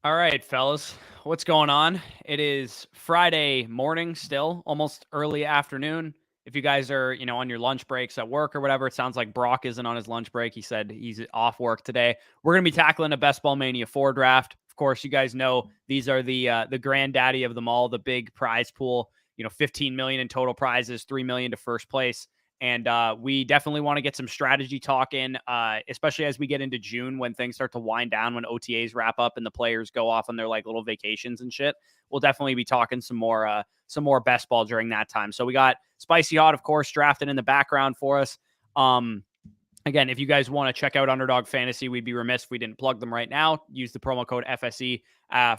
All right, fellas, what's going on? It is Friday morning still, almost early afternoon. If you guys are, on your lunch breaks at work or whatever, it sounds like Brock isn't on his lunch break. He said he's off work today. We're going to be tackling a Best Ball Mania 4 draft. Of course, you guys know these are the granddaddy of them all, the big prize pool, 15 million in total prizes, 3 million to first place. And we definitely want to get some strategy talk in, especially as we get into June when things start to wind down, when OTAs wrap up and the players go off on their like little vacations and shit. We'll definitely be talking some more best ball during that time. So we got Spicy Hot, of course, drafted in the background for us. Again, if you guys want to check out Underdog Fantasy, we'd be remiss if we didn't plug them right now. Use the promo code FSE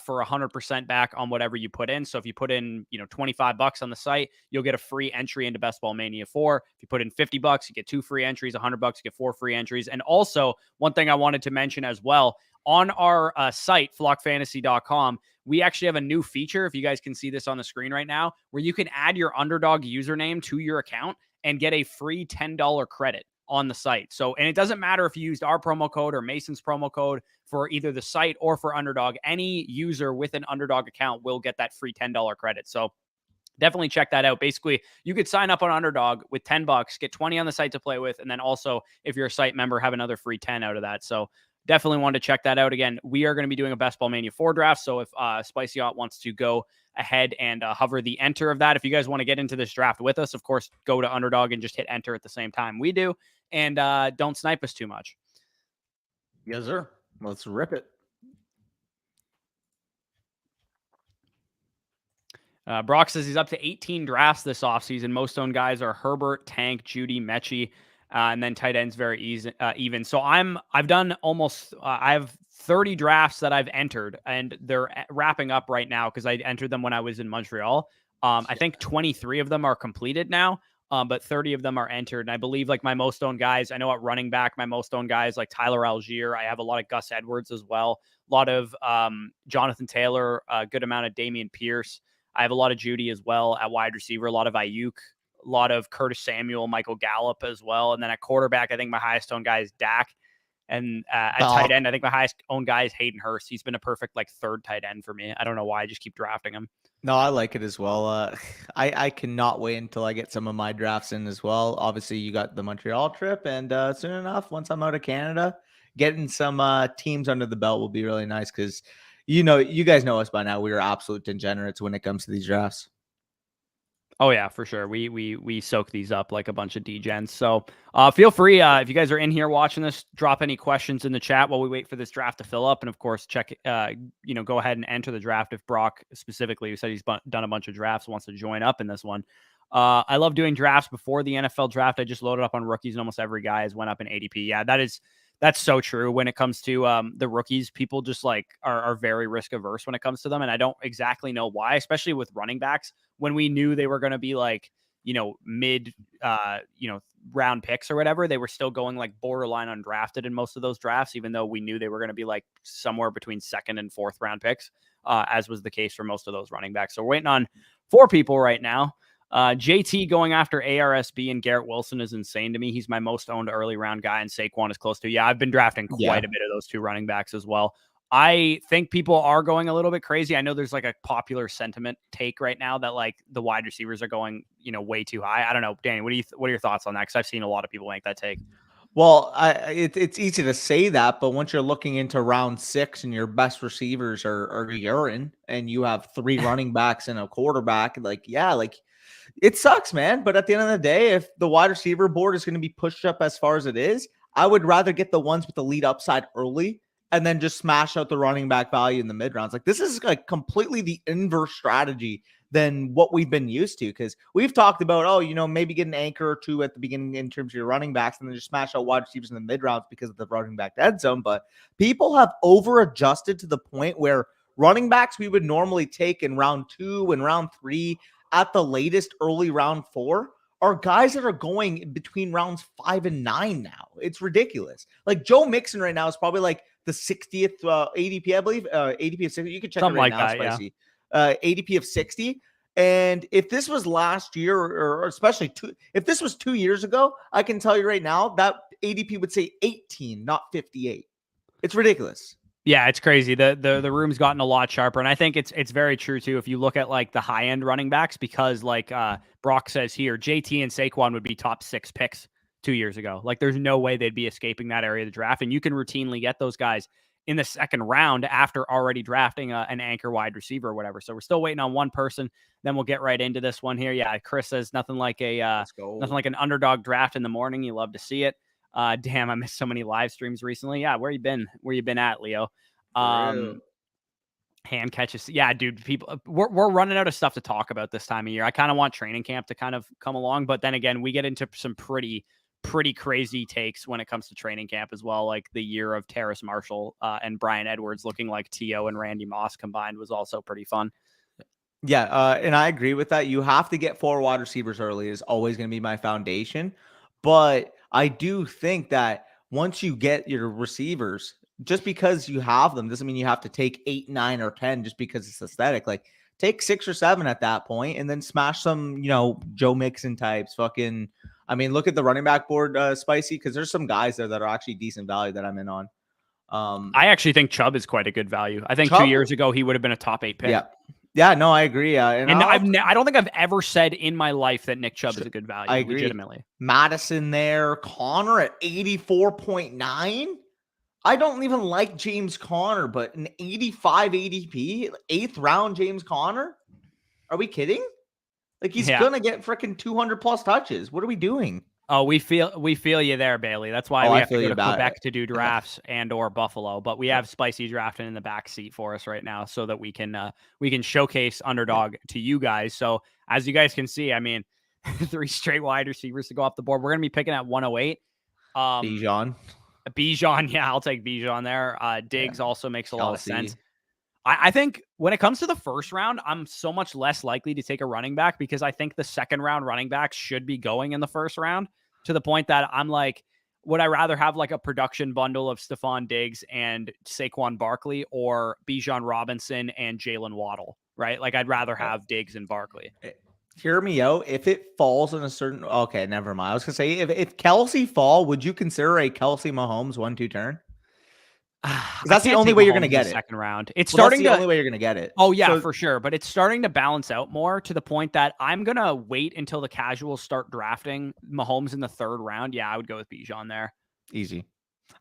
for 100% back on whatever you put in. So if you put in, $25 on the site, you'll get a free entry into Best Ball Mania 4. If you put in $50, you get 2 free entries. $100, you get 4 free entries. And also, one thing I wanted to mention as well, on our site, flockfantasy.com, we actually have a new feature, if you guys can see this on the screen right now, where you can add your Underdog username to your account and get a free $10 credit on the site. So, and it doesn't matter if you used our promo code or Mason's promo code for either the site or for Underdog. Any user with an Underdog account will get that free $10 credit. So definitely check that out. Basically, you could sign up on Underdog with $10, get 20 on the site to play with, and then also, if you're a site member, have another free 10 out of that. So definitely want to check that out. Again, we are going to be doing a Best Ball Mania 4 draft. So if Spicy Yacht wants to go ahead and hover the enter of that, if you guys want to get into this draft with us, of course, go to Underdog and just hit enter at the same time we do. And don't snipe us too much. Yes, sir. Let's rip it. Brock says he's up to 18 drafts this offseason. Most owned guys are Herbert, Tank, Judy, Mechie, and then tight ends very easy, even. So I've done almost I have 30 drafts that I've entered, and they're wrapping up right now because I entered them when I was in Montreal. I think 23 of them are completed now. But 30 of them are entered. And I believe like my most owned guys, I know at running back, my most owned guys like Tyler Algier. I have a lot of Gus Edwards as well. A lot of Jonathan Taylor, a good amount of Damian Pierce. I have a lot of Judy as well at wide receiver, a lot of Ayuk, a lot of Curtis Samuel, Michael Gallup as well. And then at quarterback, I think my highest owned guy is Dak. And at tight end, I think my highest owned guy is Hayden Hurst. He's been a perfect like third tight end for me. I don't know why. I just keep drafting him. No, I like it as well. I cannot wait until I get some of my drafts in as well. Obviously, you got the Montreal trip, and soon enough, once I'm out of Canada, getting some teams under the belt will be really nice because, you guys know us by now. We are absolute degenerates when it comes to these drafts. Oh yeah, for sure. We soak these up like a bunch of degens. So feel free if you guys are in here watching this, drop any questions in the chat while we wait for this draft to fill up. And of course, check go ahead and enter the draft if Brock specifically, who said he's done a bunch of drafts, wants to join up in this one. I love doing drafts before the NFL draft. I just loaded up on rookies, and almost every guy has went up in ADP. Yeah, that's so true. When it comes to the rookies, people just like are very risk averse when it comes to them. And I don't exactly know why, especially with running backs, when we knew they were going to be like, mid, round picks or whatever, they were still going like borderline undrafted in most of those drafts, even though we knew they were going to be like somewhere between second and fourth round picks, as was the case for most of those running backs. So we're waiting on 4 people right now. JT going after ARSB and Garrett Wilson is insane to me. He's my most owned early round guy, and Saquon is close to. Yeah, I've been drafting quite a bit of those 2 running backs as well. I think people are going a little bit crazy. I know there's like a popular sentiment take right now that like the wide receivers are going, way too high. I don't know, Danny, what are your thoughts on that? Because I've seen a lot of people make that take. Well, it's easy to say that, but once you're looking into round 6 and your best receivers are urine, and you have 3 running backs and a quarterback, it sucks, man. But at the end of the day, if the wide receiver board is going to be pushed up as far as it is, I would rather get the ones with the lead upside early and then just smash out the running back value in the mid rounds. Like, this is like completely the inverse strategy than what we've been used to, because we've talked about, maybe get an anchor or 2 at the beginning in terms of your running backs and then just smash out wide receivers in the mid rounds because of the running back dead zone. But people have over adjusted to the point where running backs we would normally take in round 2 and round 3 at the latest early round 4 are guys that are going between rounds 5 and 9 now. It's ridiculous. Like Joe Mixon right now is probably like the 60th ADP, I believe. ADP of 60. You can check Something it right like now, that, Spicy. ADP of 60. And if this was last year, or especially if this was 2 years ago, I can tell you right now that ADP would say 18, not 58. It's ridiculous. Yeah, it's crazy. The room's gotten a lot sharper, and I think it's very true too. If you look at like the high end running backs, because like Brock says here, JT and Saquon would be top 6 picks 2 years ago. Like, there's no way they'd be escaping that area of the draft, and you can routinely get those guys in the second round after already drafting an anchor wide receiver or whatever. So we're still waiting on one person. Then we'll get right into this one here. Yeah, Chris says nothing like Let's go. nothing like an underdog draft in the morning. You love to see it. Damn, I missed so many live streams recently. Yeah, where you been? Where you been at, Leo? Hand catches. Yeah, dude, people, we're running out of stuff to talk about this time of year. I kind of want training camp to kind of come along, but then again, we get into some pretty crazy takes when it comes to training camp as well. Like the year of Terrace Marshall and Brian Edwards looking like T.O. and Randy Moss combined was also pretty fun. Yeah, and I agree with that. You have to get 4 wide receivers early is always going to be my foundation. But I do think that once you get your receivers, just because you have them doesn't mean you have to take 8, 9, or 10 just because it's aesthetic. Like, take 6 or 7 at that point and then smash some, Joe Mixon types. Fucking, I mean, look at the running back board, Spicy, because there's some guys there that are actually decent value that I'm in on. I actually think Chubb is quite a good value. I think Chubb, 2 years ago, he would have been a top 8 pick. Yeah. Yeah, no, I agree. And I don't think I've ever said in my life that Nick Chubb is a good value. I agree. Legitimately. Madison there, Connor at 84.9. I don't even like James Conner, but an 85 ADP, 8th round James Conner? Are we kidding? Like, he's gonna get freaking 200 plus touches. What are we doing? Oh, we feel you there, Bailey. That's why we have to go to Quebec to do drafts and or Buffalo. But we have Spicy drafting in the back seat for us right now, so that we can showcase underdog to you guys. So as you guys can see, I mean, 3 straight wide receivers to go off the board. We're gonna be picking at 108. Bijan, yeah, I'll take Bijan there. Diggs also makes a lot of sense. I think when it comes to the first round, I'm so much less likely to take a running back because I think the second round running backs should be going in the first round, to the point that I'm like, would I rather have like a production bundle of Stephon Diggs and Saquon Barkley, or Bijan Robinson and Jalen Waddle, right? Like, I'd rather have Diggs and Barkley. Hear me out. If it falls in a certain, okay, never mind. I was gonna say, if Kelsey fall, would you consider a Kelsey Mahomes 1-2 turn? That's the only way you're going to get it. Second round. It's starting the only way you're going to get it. Oh yeah, for sure. But it's starting to balance out more, to the point that I'm going to wait until the casuals start drafting Mahomes in the 3rd round. Yeah, I would go with Bijan there. Easy.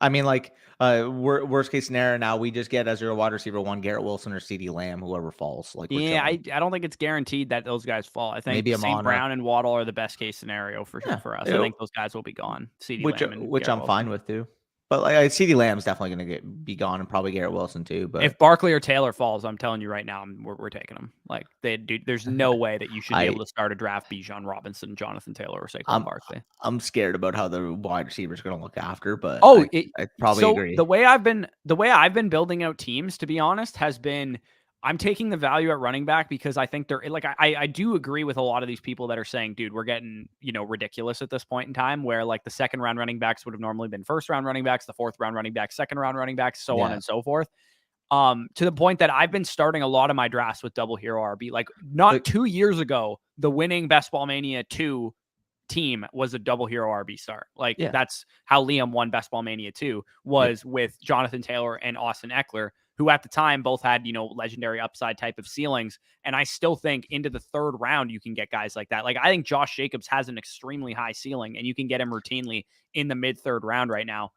I mean, like, worst case scenario now, we just get as your wide receiver 1, Garrett Wilson or CeeDee Lamb, whoever falls. Like, yeah, I don't think it's guaranteed that those guys fall. I think maybe St. Brown and Waddle are the best case scenario for us. I think those guys will be gone. Which I'm fine with too. But like, CeeDee Lamb's definitely going to be gone, and probably Garrett Wilson too. But if Barkley or Taylor falls, I'm telling you right now, we're taking them. Like, there's no way that you should be able to start a draft Bijan Robinson, Jonathan Taylor, or Saquon Barkley. I'm scared about how the wide receivers are going to look after, but I probably agree. The way I've been building out teams, to be honest, has been, I'm taking the value at running back because I think they're like, I do agree with a lot of these people that are saying, dude, we're getting, ridiculous at this point in time, where like the 2nd round running backs would have normally been 1st round running backs, the 4th round running backs, 2nd round running backs, so on and so forth. To the point that I've been starting a lot of my drafts with double hero RB. Like, not 2 years ago, the winning Best Ball Mania 2 team was a double hero RB start. Like, that's how Liam won Best Ball Mania 2, was with Jonathan Taylor and Austin Eckler, who at the time both had, legendary upside type of ceilings. And I still think into the 3rd round, you can get guys like that. Like, I think Josh Jacobs has an extremely high ceiling, and you can get him routinely in the mid 3rd round right now.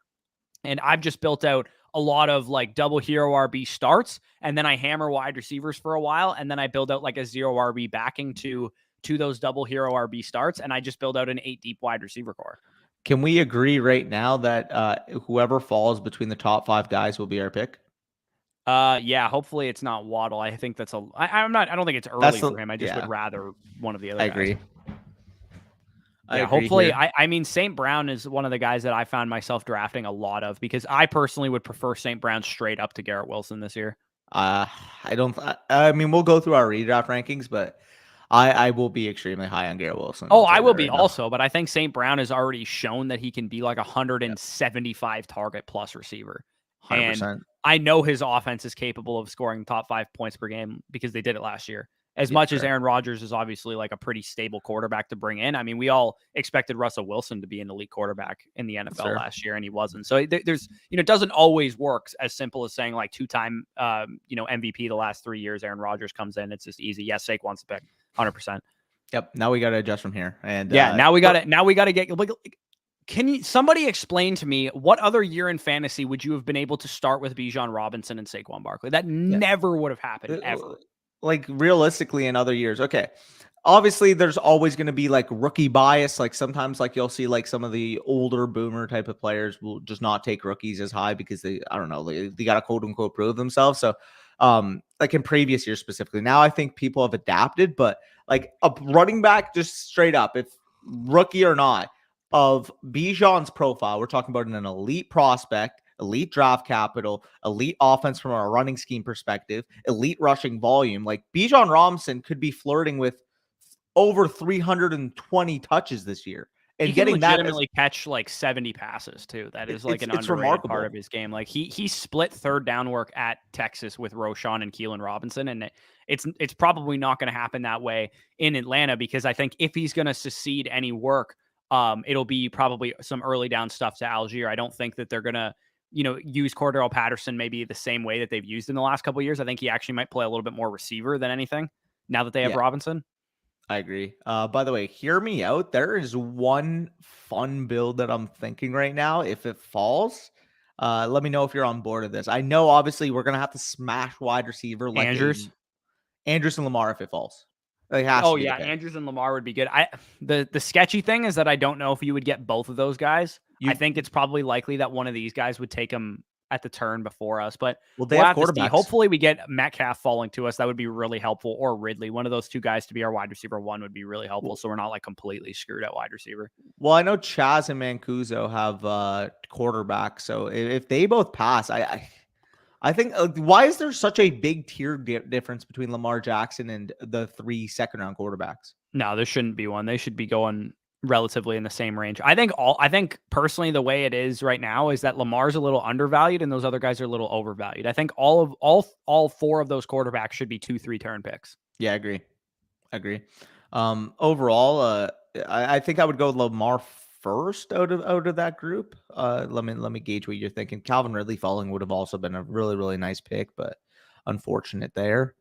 And I've just built out a lot of like double hero RB starts, and then I hammer wide receivers for a while, and then I build out like a 0 RB backing to those double hero RB starts, and I just build out an 8 deep wide receiver core. Can we agree right now that whoever falls between the top 5 guys will be our pick? Yeah, hopefully it's not Waddle. I think that's I don't think it's early for him. I just would rather one of the other guys. Agree. Yeah, hopefully. I mean, St. Brown is one of the guys that I found myself drafting a lot of, because I personally would prefer St. Brown straight up to Garrett Wilson this year. I mean, we'll go through our redraft rankings, but I will be extremely high on Garrett Wilson. Oh, I will be also, but I think St. Brown has already shown that he can be like 175 target plus receiver. 100%. And I know his offense is capable of scoring top 5 points per game because they did it last year. As Yeah, much as fair. Aaron Rodgers is obviously like a pretty stable quarterback to bring in. I mean, we all expected Russell Wilson to be an elite quarterback in the NFL Sure. last year, and he wasn't. So there's, it doesn't always work as simple as saying like two-time, MVP the last 3 years. Aaron Rodgers comes in, it's just easy. Yes, Saquon's the pick, 100%. Yep. Now we got to adjust from here. And Yeah, now we got to get. Can somebody explain to me what other year in fantasy would you have been able to start with Bijan Robinson and Saquon Barkley? That never would have happened ever. Like realistically in other years. Okay. Obviously, there's always going to be like rookie bias. Like sometimes, like you'll see like some of the older boomer type of players will just not take rookies as high because I don't know, they got to quote unquote prove themselves. So, like in previous years specifically, now I think people have adapted, but like a running back, just straight up, if rookie or not, of Bijan's profile, we're talking about an elite prospect, elite draft capital, elite offense from a running scheme perspective, elite rushing volume. Like Bijan Robinson could be flirting with over 320 touches this year. And he can getting that legitimately catch like 70 passes too. That is like an it's underrated remarkable part of his game. Like he split third down work at Texas with Roschon and Keelan Robinson, and it's probably not going to happen that way in Atlanta, because I think if he's going to succeed any work, it'll be probably some early down stuff to Algier. I don't think that they're going to use Cordero Patterson maybe the same way that they've used in the last couple of years. I think he actually might play a little bit more receiver than anything now that they have Robinson. I agree. By the way, hear me out. There is one fun build that I'm thinking right now. If it falls, let me know if you're on board with this. I know obviously we're gonna have to smash wide receiver like Andrews and Lamar if it falls. It has Oh to be yeah, Andrews and Lamar would be good. The sketchy thing is that I don't know if you would get both of those guys. I think it's probably likely that one of these guys would take them at the turn before us, but they we'll have have to see. quarterbacks. Hopefully we get Metcalf falling to us. That would be really helpful, or Ridley. One of those two guys to be our wide receiver one would be really helpful, so we're not like completely screwed at wide receiver. Well, I know Chaz and Mancuso have quarterbacks, so if they both pass, I think why is there such a big tier difference between Lamar Jackson and the 3 second-round quarterbacks? No, there shouldn't be one. They should be going relatively in the same range. I think personally the way it is right now is that Lamar's a little undervalued and those other guys are a little overvalued. I think all 4 of those quarterbacks should be 2-3 turn picks. Yeah, I agree. Overall, I think I would go Lamar first out of that group. Let me gauge what you're thinking. Calvin Ridley falling would have also been a really, really nice pick, but unfortunate there.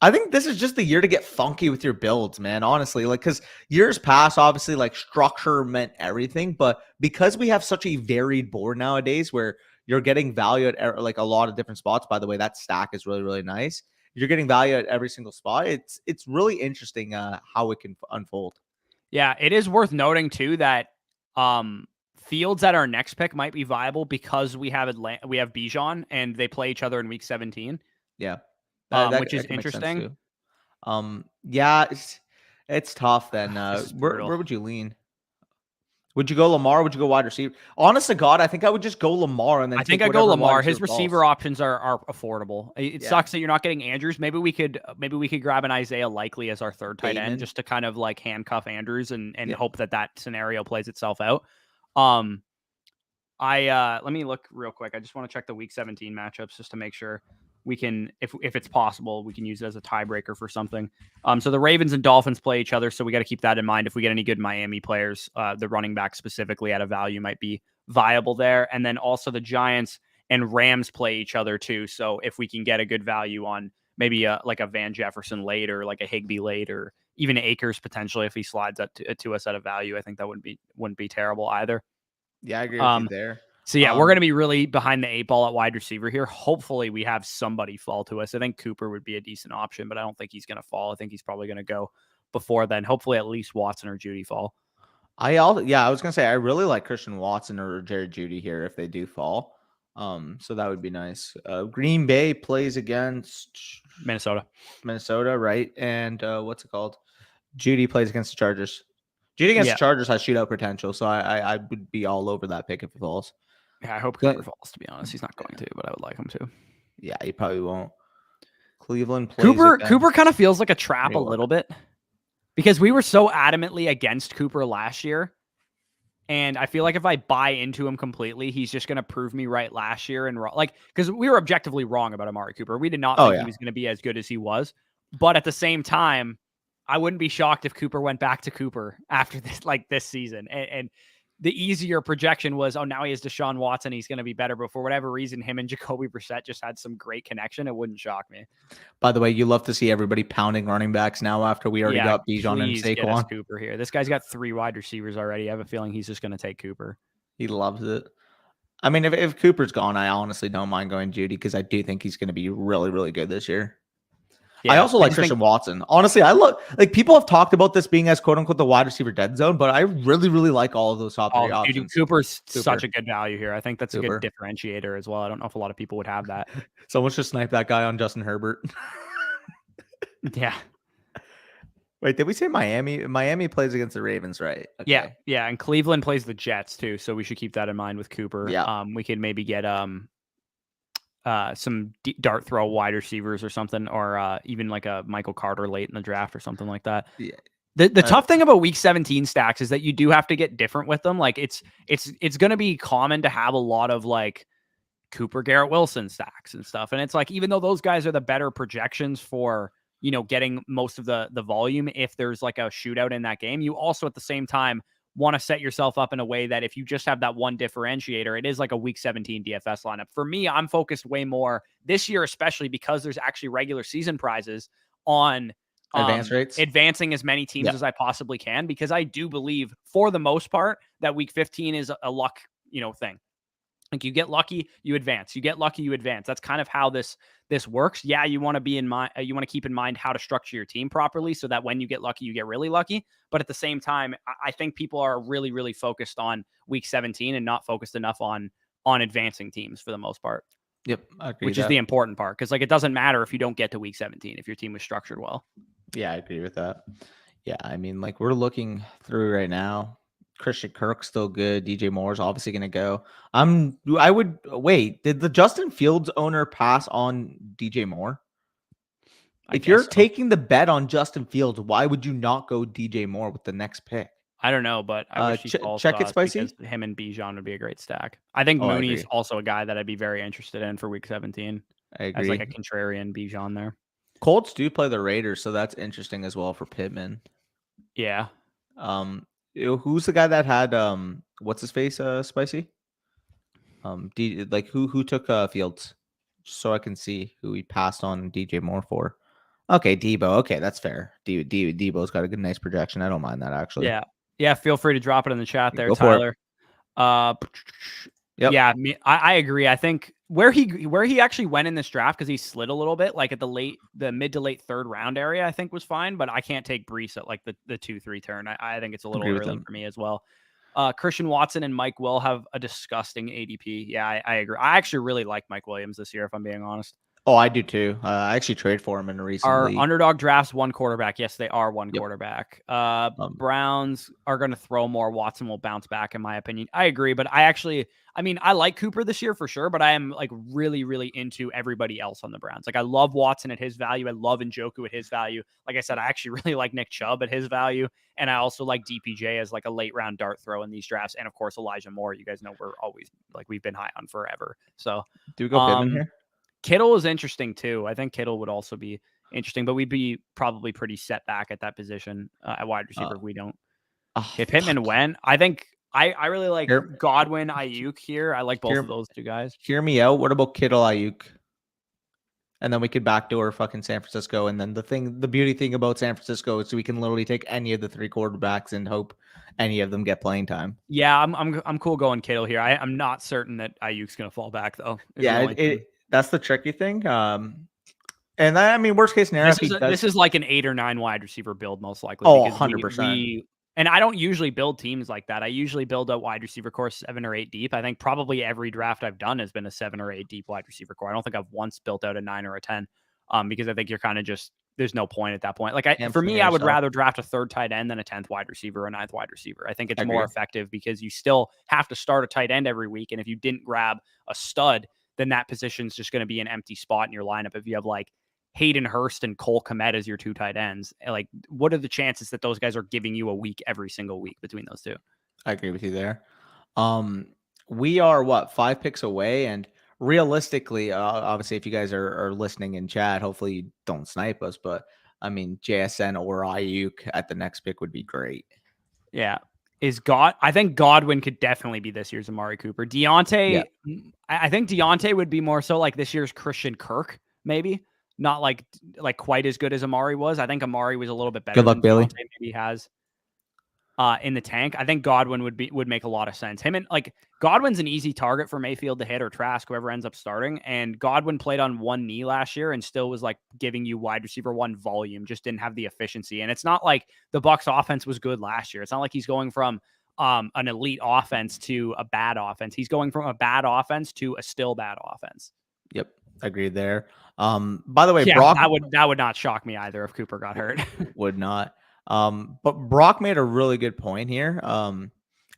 I think this is just the year to get funky with your builds, man. Honestly, like, because years past, obviously, like structure meant everything, but because we have such a varied board nowadays, where you're getting value at like a lot of different spots. By the way, that stack is really, really nice. You're getting value at every single spot. It's really interesting how it can unfold. Yeah, it is worth noting too that Fields at our next pick might be viable because we have Bijan and they play each other in week 17. Yeah. Which is interesting. Yeah, it's tough then. Where would you lean? Would you go Lamar? Would you go wide receiver? Honest to God, I think I would just go Lamar and then I think I go Lamar. His receiver options are affordable. It sucks that you're not getting Andrews. Maybe we could grab an Isaiah Likely as our third tight end just to kind of like handcuff Andrews and hope that scenario plays itself out. Let me look real quick. I just want to check the week 17 matchups just to make sure we can, if it's possible, we can use it as a tiebreaker for something. So the Ravens and Dolphins play each other, so we got to keep that in mind. If we get any good Miami players, the running back specifically at a value might be viable there. And then also the Giants and Rams play each other too. So if we can get a good value on maybe like a Van Jefferson late or like a Higbee late or even Akers potentially if he slides up to us at a value, I think that wouldn't be terrible either. Yeah, I agree with you there. So yeah, we're going to be really behind the 8 ball at wide receiver here. Hopefully we have somebody fall to us. I think Cooper would be a decent option, but I don't think he's going to fall. I think he's probably going to go before then. Hopefully at least Watson or Judy fall. I was going to say, I really like Christian Watson or Jared Judy here if they do fall. So that would be nice. Green Bay plays against Minnesota, right? And what's it called? Judy plays against the Chargers. Judy against the Chargers has shootout potential, so I would be all over that pick if it falls. Yeah, I hope Cooper falls, to be honest. He's not going to, but I would like him to. Yeah, he probably won't. Cleveland plays Cooper kind of feels like a trap a little bit because we were so adamantly against Cooper last year. And I feel like if I buy into him completely, he's just going to prove me right last year. And like, because we were objectively wrong about Amari Cooper. We did not think he was going to be as good as he was. But at the same time, I wouldn't be shocked if Cooper went back to Cooper after this season. And the easier projection was, oh, now he has Deshaun Watson. He's going to be better. But for whatever reason, him and Jacoby Brissett just had some great connection. It wouldn't shock me. By the way, you love to see everybody pounding running backs now after we already got Bijan and Get us Saquon. Cooper here. This guy's got 3 wide receivers already. I have a feeling he's just going to take Cooper. He loves it. I mean, if Cooper's gone, I honestly don't mind going Judy because I do think he's going to be really, really good this year. Yeah, I also like Christian Watson. Honestly, I love, like, people have talked about this being as quote unquote the wide receiver dead zone, but I really, really like all of those top 3 options. Cooper's such a good value here. I think that's a good differentiator as well. I don't know if a lot of people would have that. Someone should snipe that guy on Justin Herbert. Yeah. Wait, did we say Miami? Miami plays against the Ravens, right? Okay. Yeah, and Cleveland plays the Jets too, so we should keep that in mind with Cooper. Yeah. We could maybe get some dart throw wide receivers or something, or even like a Michael Carter late in the draft or something like that. Yeah. The tough thing about week 17 stacks is that you do have to get different with them. Like it's going to be common to have a lot of like Cooper, Garrett Wilson stacks and stuff. And it's like, even though those guys are the better projections for, you know, getting most of the volume, if there's like a shootout in that game, you also at the same time want to set yourself up in a way that if you just have that one differentiator, it is like a week 17 DFS lineup. For me, I'm focused way more this year, especially because there's actually regular season prizes on advance rates, advancing as many teams as I possibly can, because I do believe for the most part that week 15 is a luck, you know, thing. Like you get lucky, you advance. You get lucky, you advance. That's kind of how this works. Yeah, you want to be in mind. You want to keep in mind how to structure your team properly, so that when you get lucky, you get really lucky. But at the same time, I think people are really, really focused on week 17 and not focused enough on advancing teams for the most part. Yep, I agree which is the important part, because like it doesn't matter if you don't get to week 17 if your team was structured well. Yeah, I agree with that. Yeah, I mean, like we're looking through right now. Christian Kirk's still good. DJ Moore's obviously going to go. I would wait. Did the Justin Fields owner pass on DJ Moore? If you're taking the bet on Justin Fields, why would you not go DJ Moore with the next pick? I don't know, but I wish check it, Spicy. Because him and Bijan would be a great stack. I think Mooney's also a guy that I'd be very interested in for week 17. I agree. As like a contrarian Bijan there. Colts do play the Raiders, so that's interesting as well for Pittman. Yeah. Who's the guy that had what's his face Spicy? Who took Fields, just so I can see who he passed on DJ Moore for. Okay, Debo. Okay, that's fair. Debo's got a good, nice projection. I don't mind that actually. Yeah. Feel free to drop it in the chat there, Tyler. Yep. Yeah, I agree. I think where he actually went in this draft, because he slid a little bit, like at the mid to late 3rd round area, I think was fine. But I can't take Brees at like the 2-3 turn. I think it's a little early for me as well. Christian Watson and Mike Will have a disgusting ADP. Yeah, I agree. I actually really like Mike Williams this year, if I'm being honest. Oh, I do too. I actually traded for him in a recent league. Our underdog drafts 1 quarterback. Yes, they are 1 quarterback. Browns are going to throw more. Watson will bounce back, in my opinion. I agree, but I like Cooper this year for sure, but I am like really, really into everybody else on the Browns. Like I love Watson at his value. I love Njoku at his value. Like I said, I actually really like Nick Chubb at his value. And I also like DPJ as like a late round dart throw in these drafts. And of course, Elijah Moore, you guys know we're always like, we've been high on forever. So do we go Pittman here? Kittle is interesting too. I think Kittle would also be interesting, but we'd be probably pretty set back at that position at wide receiver if we don't. If Pittman went, I think I really like Godwin, Ayuk here. I like both of those two guys. Hear me out. What about Kittle, Ayuk? And then we could backdoor fucking San Francisco. And then the beauty thing about San Francisco is we can literally take any of the 3 quarterbacks and hope any of them get playing time. Yeah, I'm cool going Kittle here. I'm not certain that Ayuk's gonna fall back though. Yeah, that's the tricky thing. And I mean, worst case scenario, this is like an 8 or 9 wide receiver build, most likely. Oh, 100%. And I don't usually build teams like that. I usually build a wide receiver core 7 or 8 deep. I think probably every draft I've done has been a 7 or 8 deep wide receiver core. I don't think I've once built out a 9 or a 10, because I think you're kind of just, there's no point at that point. Like for me, I would rather draft a 3rd tight end than a 10th wide receiver or a 9th wide receiver. I think it's more effective because you still have to start a tight end every week. And if you didn't grab a stud, then that position's just going to be an empty spot in your lineup. If you have like Hayden Hurst and Cole Kmet as your 2 tight ends, like what are the chances that those guys are giving you a week every single week between those 2? I agree with you there. We are 5 picks away, and realistically, obviously, if you guys are listening in chat, hopefully you don't snipe us. But I mean, JSN or Ayuk at the next pick would be great. Yeah. I think Godwin could definitely be this year's Amari Cooper. Deontay, I think Deontay would be more so like this year's Christian Kirk, maybe. Not like quite as good as Amari was. I think Amari was a little bit better Good luck, than Billy. Deontay maybe has in the tank. I think Godwin would make a lot of sense. Him and like Godwin's an easy target for Mayfield to hit or Trask, whoever ends up starting. And Godwin played on one knee last year and still was like giving you wide receiver one volume, just didn't have the efficiency. And it's not like the Bucks offense was good last year. It's not like he's going from an elite offense to a bad offense. He's going from a bad offense to a still bad offense. Yep, agreed there. By the way, Yeah, Brock that would not shock me either if Cooper got hurt. would not. But Brock made a really good point here. I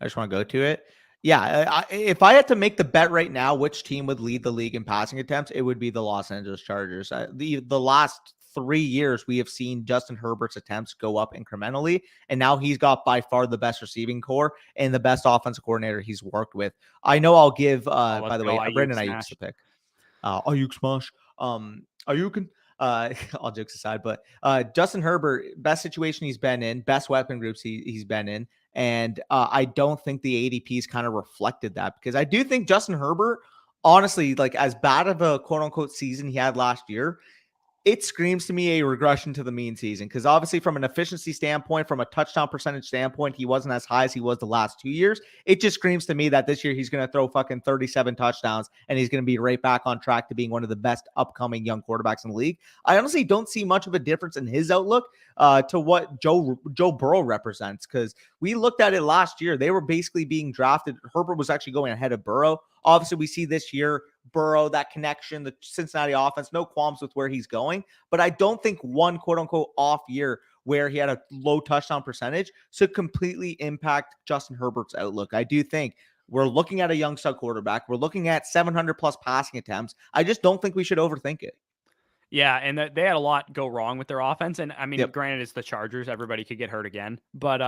just want to go to it. Yeah, if I had to make the bet right now, which team would lead the league in passing attempts, it would be the Los Angeles Chargers. The last 3 years, we have seen Justin Herbert's attempts go up incrementally, and now he's got by far the best receiving core and the best offensive coordinator he's worked with. I know I'll give. By the way, Brandon Ayuk's the pick. Ayuk smash. Ayuk. All jokes aside, but Justin Herbert, best situation he's been in, best weapon groups he's been in. And I don't think the ADPs kind of reflected that, because I do think Justin Herbert, honestly, like as bad of a quote unquote season he had last year, it screams to me a regression to the mean season, because obviously from an efficiency standpoint, from a touchdown percentage standpoint, he wasn't as high as he was the last 2 years. It just screams to me that this year he's going to throw fucking 37 touchdowns and he's going to be right back on track to being one of the best upcoming young quarterbacks in the league. I honestly don't see much of a difference in his outlook to what Joe Burrow represents, because we looked at it last year. They were basically being drafted. Herbert was actually going ahead of Burrow. Obviously, we see this year Burrow, that connection, the Cincinnati offense, no qualms with where he's going. But I don't think one quote unquote off year where he had a low touchdown percentage should completely impact Justin Herbert's outlook. I do think we're looking at a young stud quarterback. We're looking at 700 plus passing attempts. I just don't think we should overthink it. Yeah, and they had a lot go wrong with their offense. And I mean, Yep. granted, it's the Chargers. Everybody could get hurt again. But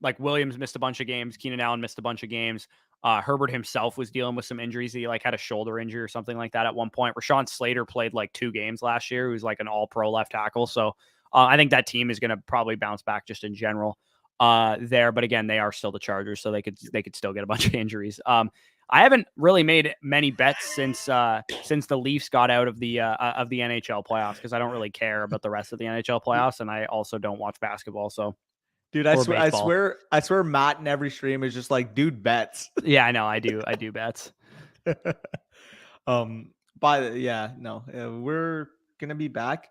like Williams missed a bunch of games. Keenan Allen missed a bunch of games. Herbert himself was dealing with some injuries. He like had a shoulder injury or something like that at one point. Rashawn Slater played like 2 games last year. He was like an all-pro left tackle. So I think that team is going to probably bounce back just in general there. But again, they are still the Chargers, so they could still get a bunch of injuries. I haven't really made many bets since the Leafs got out of the NHL playoffs, because I don't really care about the rest of the NHL playoffs, and I also don't watch basketball. So, dude, I swear, Matt in every stream is just like, dude, bets. Yeah, I know, I do bets. We're gonna be back.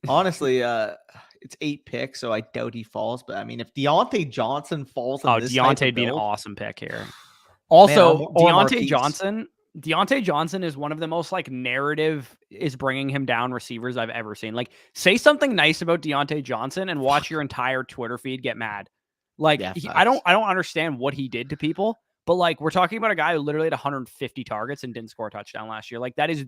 Honestly, it's 8 picks, so I doubt he falls. But I mean, if Deontay Johnson falls, Deontay'd be an awesome pick here. Also, man, Deontay Johnson is one of the most like narrative is bringing him down receivers I've ever seen. Like, say something nice about Deontay Johnson and watch your entire Twitter feed get mad. Like, I don't understand what he did to people, but like, we're talking about a guy who literally had 150 targets and didn't score a touchdown last year. Like, that is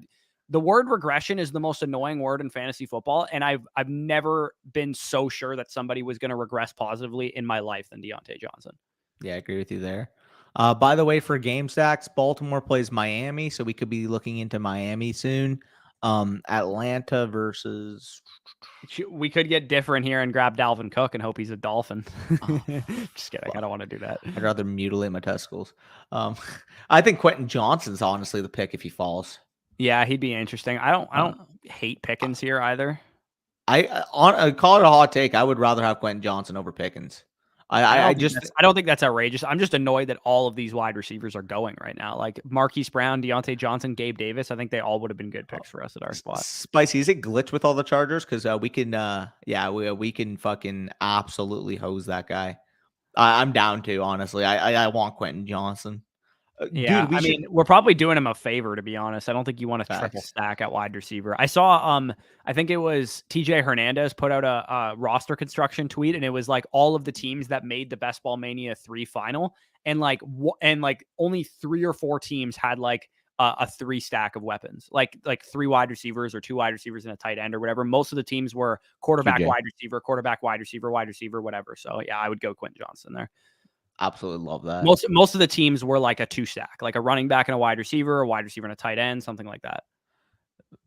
the word regression is the most annoying word in fantasy football, and I've never been so sure that somebody was going to regress positively in my life than Deontay Johnson. Yeah, I agree with you there. By the way, for game stacks, Baltimore plays Miami, so we could be looking into Miami soon. Atlanta versus... We could get different here and grab Dalvin Cook and hope he's a Dolphin. Just kidding. I don't want to do that. I'd rather mutilate my testicles. I think Quentin Johnson's honestly the pick if he falls. Yeah, he'd be interesting. I don't hate Pickens here either. I call it a hot take. I would rather have Quentin Johnson over Pickens. I don't think that's outrageous. I'm just annoyed that all of these wide receivers are going right now. Like Marquise Brown, Deontay Johnson, Gabe Davis. I think they all would have been good picks for us at our spot. Spicy, is it glitch with all the Chargers? Because we can, we can fucking absolutely hose that guy. I'm down to, honestly. I want Quentin Johnson. Yeah, dude, we're probably doing him a favor, to be honest. I don't think you want to triple stack at wide receiver. I saw, I think it was TJ Hernandez put out a roster construction tweet, and it was like all of the teams that made the Best Ball Mania 3 final, and like only 3 or 4 teams had like a 3 stack of weapons, like 3 wide receivers or 2 wide receivers and a tight end or whatever. Most of the teams were quarterback, wide receiver, wide receiver, whatever. So yeah, I would go Quentin Johnson there. Absolutely love that. Most of the teams were like a 2-stack, like a running back and a wide receiver and a tight end, something like that.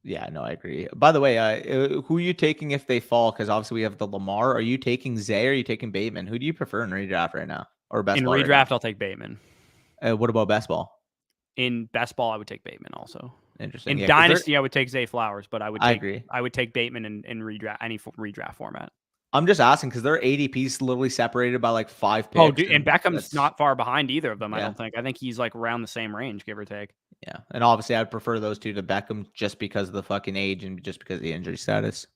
Yeah, no, I agree. By the way, who are you taking if they fall? Because obviously we have the Lamar. Are you taking Zay or are you taking Bateman? Who do you prefer in redraft right now or best In ball right now? redraft, I'll take Bateman. What about best ball? In best ball, I would take Bateman also. Interesting. In Dynasty, I would take Zay Flowers, but I agree. would take Bateman in redraft, any redraft format. I'm just asking because their ADP's literally separated by like 5 picks. Oh, dude, and Beckham's not far behind either of them. I don't think. I think he's like around the same range, give or take. Yeah, and obviously I'd prefer those two to Beckham just because of the fucking age and just because of the injury status.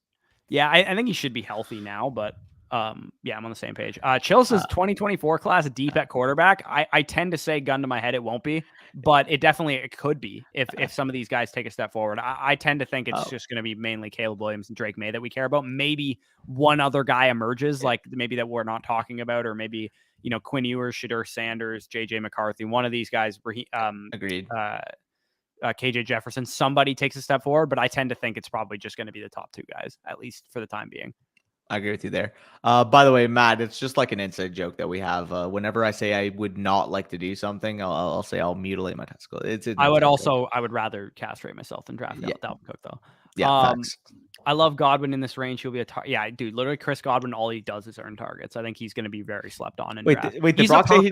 Yeah, I think he should be healthy now, but yeah, I'm on the same page. Chill says 2024 class deep at quarterback. I tend to say gun to my head it won't be, but it could be if some of these guys take a step forward. I tend to think it's just going to be mainly Caleb Williams and Drake May that we care about. Maybe one other guy emerges, like maybe that we're not talking about, or maybe Quinn Ewers, Shedeur Sanders, JJ McCarthy. One of these guys, agreed. KJ Jefferson, somebody takes a step forward, but I tend to think it's probably just going to be the top 2 guys, at least for the time being. I agree with you there. By the way, Matt, it's just like an inside joke that we have. Whenever I say I would not like to do something, I'll say I'll mutilate my testicle. I would rather castrate myself than draft Dalvin Cook though. Yeah, facts. I love Godwin in this range. He'll be a dude. Literally, Chris Godwin. All he does is earn targets. I think he's going to be very slept on. In draft. Did Brock say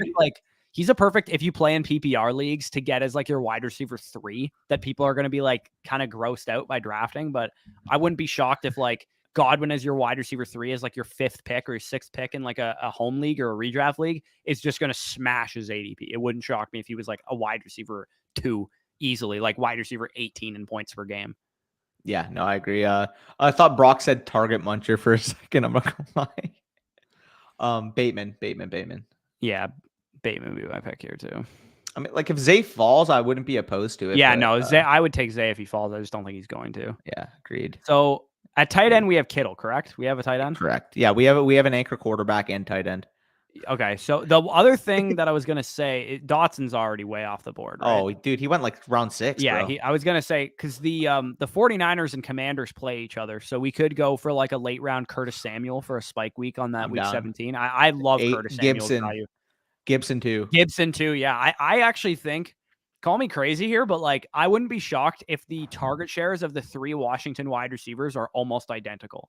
he's a perfect if you play in PPR leagues to get as like your wide receiver 3 that people are going to be like kind of grossed out by drafting. But I wouldn't be shocked if like Godwin as your wide receiver 3 is like your 5th pick or your 6th pick in like a home league or a redraft league. It's just going to smash his ADP. It wouldn't shock me if he was like a wide receiver 2 easily, like wide receiver 18 in points per game. Yeah, no, I agree. I thought Brock said target muncher for a second. I'm not gonna lie. Bateman. Yeah, Bateman would be my pick here too. I mean, like if Zay falls, I wouldn't be opposed to it. Yeah, no, Zay. I would take Zay if he falls. I just don't think he's going to. Yeah, agreed. So at tight end, we have Kittle, correct? We have a tight end? Correct. Yeah, we have an anchor quarterback and tight end. Okay, so the other thing that I was going to say, Dotson's already way off the board, right? Oh, dude, he went like round 6, Yeah, bro. I was going to say, because the 49ers and Commanders play each other, so we could go for like a late round Curtis Samuel for a spike week on that week 17. I love Curtis Samuel's value. Gibson too, yeah. I actually think, call me crazy here, but like I wouldn't be shocked if the target shares of the 3 Washington wide receivers are almost identical.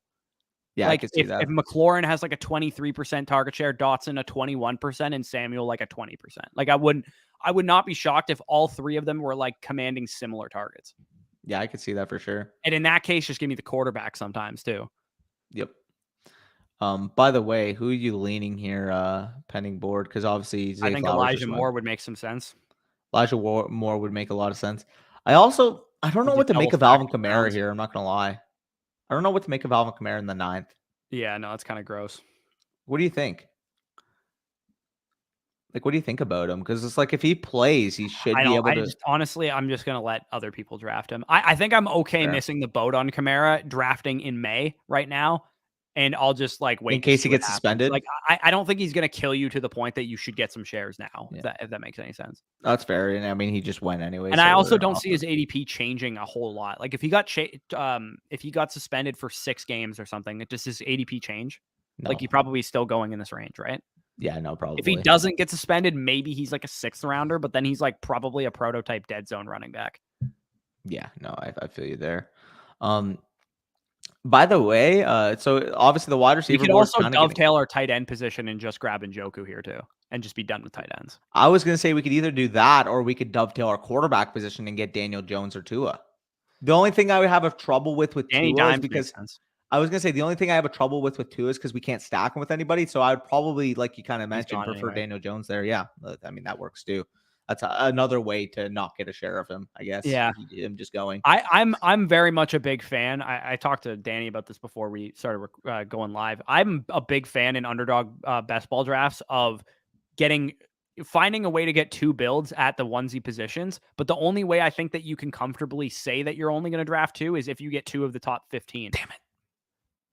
Yeah, like I could see that. If McLaurin has like a 23% target share, Dotson a 21%, and Samuel like a 20%. Like I would not be shocked if all 3 of them were like commanding similar targets. Yeah, I could see that for sure. And in that case, just give me the quarterback sometimes too. Yep. By the way, who are you leaning here, pending board? Because obviously I think Elijah Moore would make some sense. Elijah Moore would make a lot of sense. I don't know what to make of Alvin Kamara here. I'm not gonna lie. I don't know what to make of Alvin Kamara in the 9th. Yeah, no, it's kind of gross. What do you think? Like, what do you think about him? Because it's like if he plays, he should be able to. Honestly, I'm just gonna let other people draft him. I think I'm okay missing the boat on Kamara drafting in May right now, and I'll just like wait in case he gets suspended. Like I don't think he's gonna kill you to the point that you should get some shares now. Yeah. If that makes any sense. That's fair, and I mean he just went anyway. And I also don't see his ADP changing a whole lot. Like if he got suspended for 6 games or something, does his ADP change? No. Like he probably is still going in this range, right? Yeah, no, probably. If he doesn't get suspended, maybe he's like a 6th rounder, but then he's like probably a prototype dead zone running back. Yeah, no, I feel you there. By the way, so obviously the wide receiver. You could also dovetail our tight end position and just grab Njoku here too, and just be done with tight ends. I was gonna say we could either do that or we could dovetail our quarterback position and get Daniel Jones or Tua. The only thing I would have a trouble with Tua is because I was gonna say the only thing I have a trouble with Tua is because we can't stack him with anybody. So I would probably, like you kind of mentioned, prefer Daniel Jones there. Yeah, I mean that works too. That's another way to not get a share of him, I guess. Yeah, him just going. I'm very much a big fan. I talked to Danny about this before we started going live. I'm a big fan in underdog best ball drafts of finding a way to get 2 builds at the onesie positions. But the only way I think that you can comfortably say that you're only going to draft 2 is if you get 2 of the top 15. Damn it.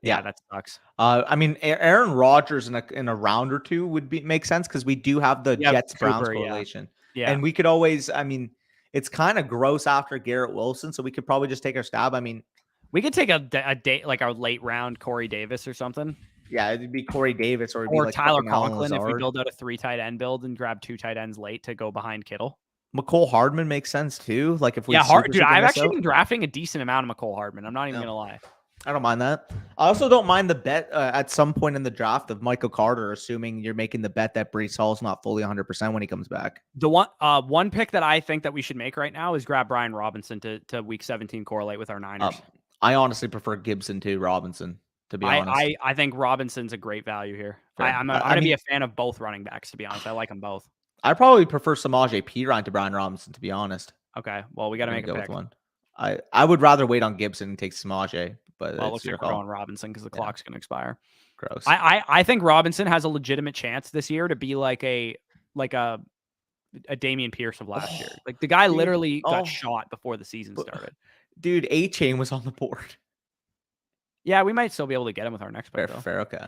Yeah, that sucks. I mean, Aaron Rodgers in a round or 2 would make sense because we do have the Jets-Browns correlation. Yeah. And we could always, I mean, it's kind of gross after Garrett Wilson, so we could probably just take our stab. I mean, we could take a date like our late round Corey Davis or something. Yeah, it'd be Corey Davis or it'd be Or like Tyler fucking Allen Conklin if we Lazard. build out a 3 tight end build and grab 2 tight ends late to go behind Kittle. McCole Hardman makes sense too. Like if we Yeah, super dude, I've this actually out. been drafting a decent amount of McCole Hardman. I'm not even No, gonna lie. I don't mind that. I also don't mind the bet at some point in the draft of Michael Carter, assuming you're making the bet that Breece Hall's not fully 100% when he comes back. The one pick that I think that we should make right now is grab Brian Robinson to week 17 correlate with our Niners. I honestly prefer Gibson to Robinson, to be honest. I think Robinson's a great value here. I'm gonna be a fan of both running backs, to be honest. I like them both. I probably prefer Samaje Perine to Brian Robinson, to be honest. Okay, well, we got to make a pick. With one. I would rather wait on Gibson and take Samaje, but well, it looks like we're going Robinson because the clock's going to expire. Gross. I think Robinson has a legitimate chance this year to be like a Dameon Pierce of last year. Like the guy literally got shot before the season started. Dude, A-Chain was on the board. Yeah, we might still be able to get him with our next pick. Fair, okay.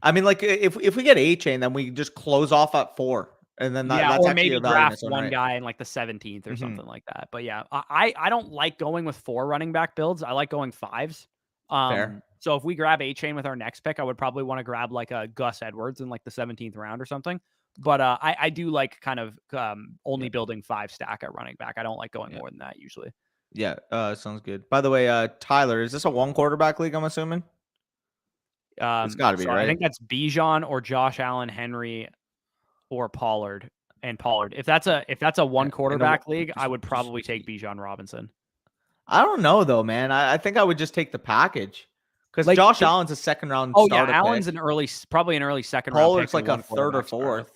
I mean, like if we get A-Chain, then we just close off at 4. And then that's or actually maybe draft one guy in like the 17th or something like that. But yeah, I don't like going with 4 running back builds. I like going 5s. Fair. So if we grab A-Chain with our next pick, I would probably want to grab like a Gus Edwards in like the 17th round or something. But I do like kind of only building 5 stack at running back. I don't like going more than that usually. Yeah, sounds good. By the way, Tyler, is this a 1 quarterback league, I'm assuming? It's got to be, right? I think that's Bijan or Josh Allen, Henry, or Pollard. If that's a 1 quarterback league, I would probably take Bijan Robinson. I don't know though, man. I think I would just take the package because Josh Allen's a 2nd round. Oh yeah, Allen's probably an early 2nd round. Pollard's like a 3rd or 4th.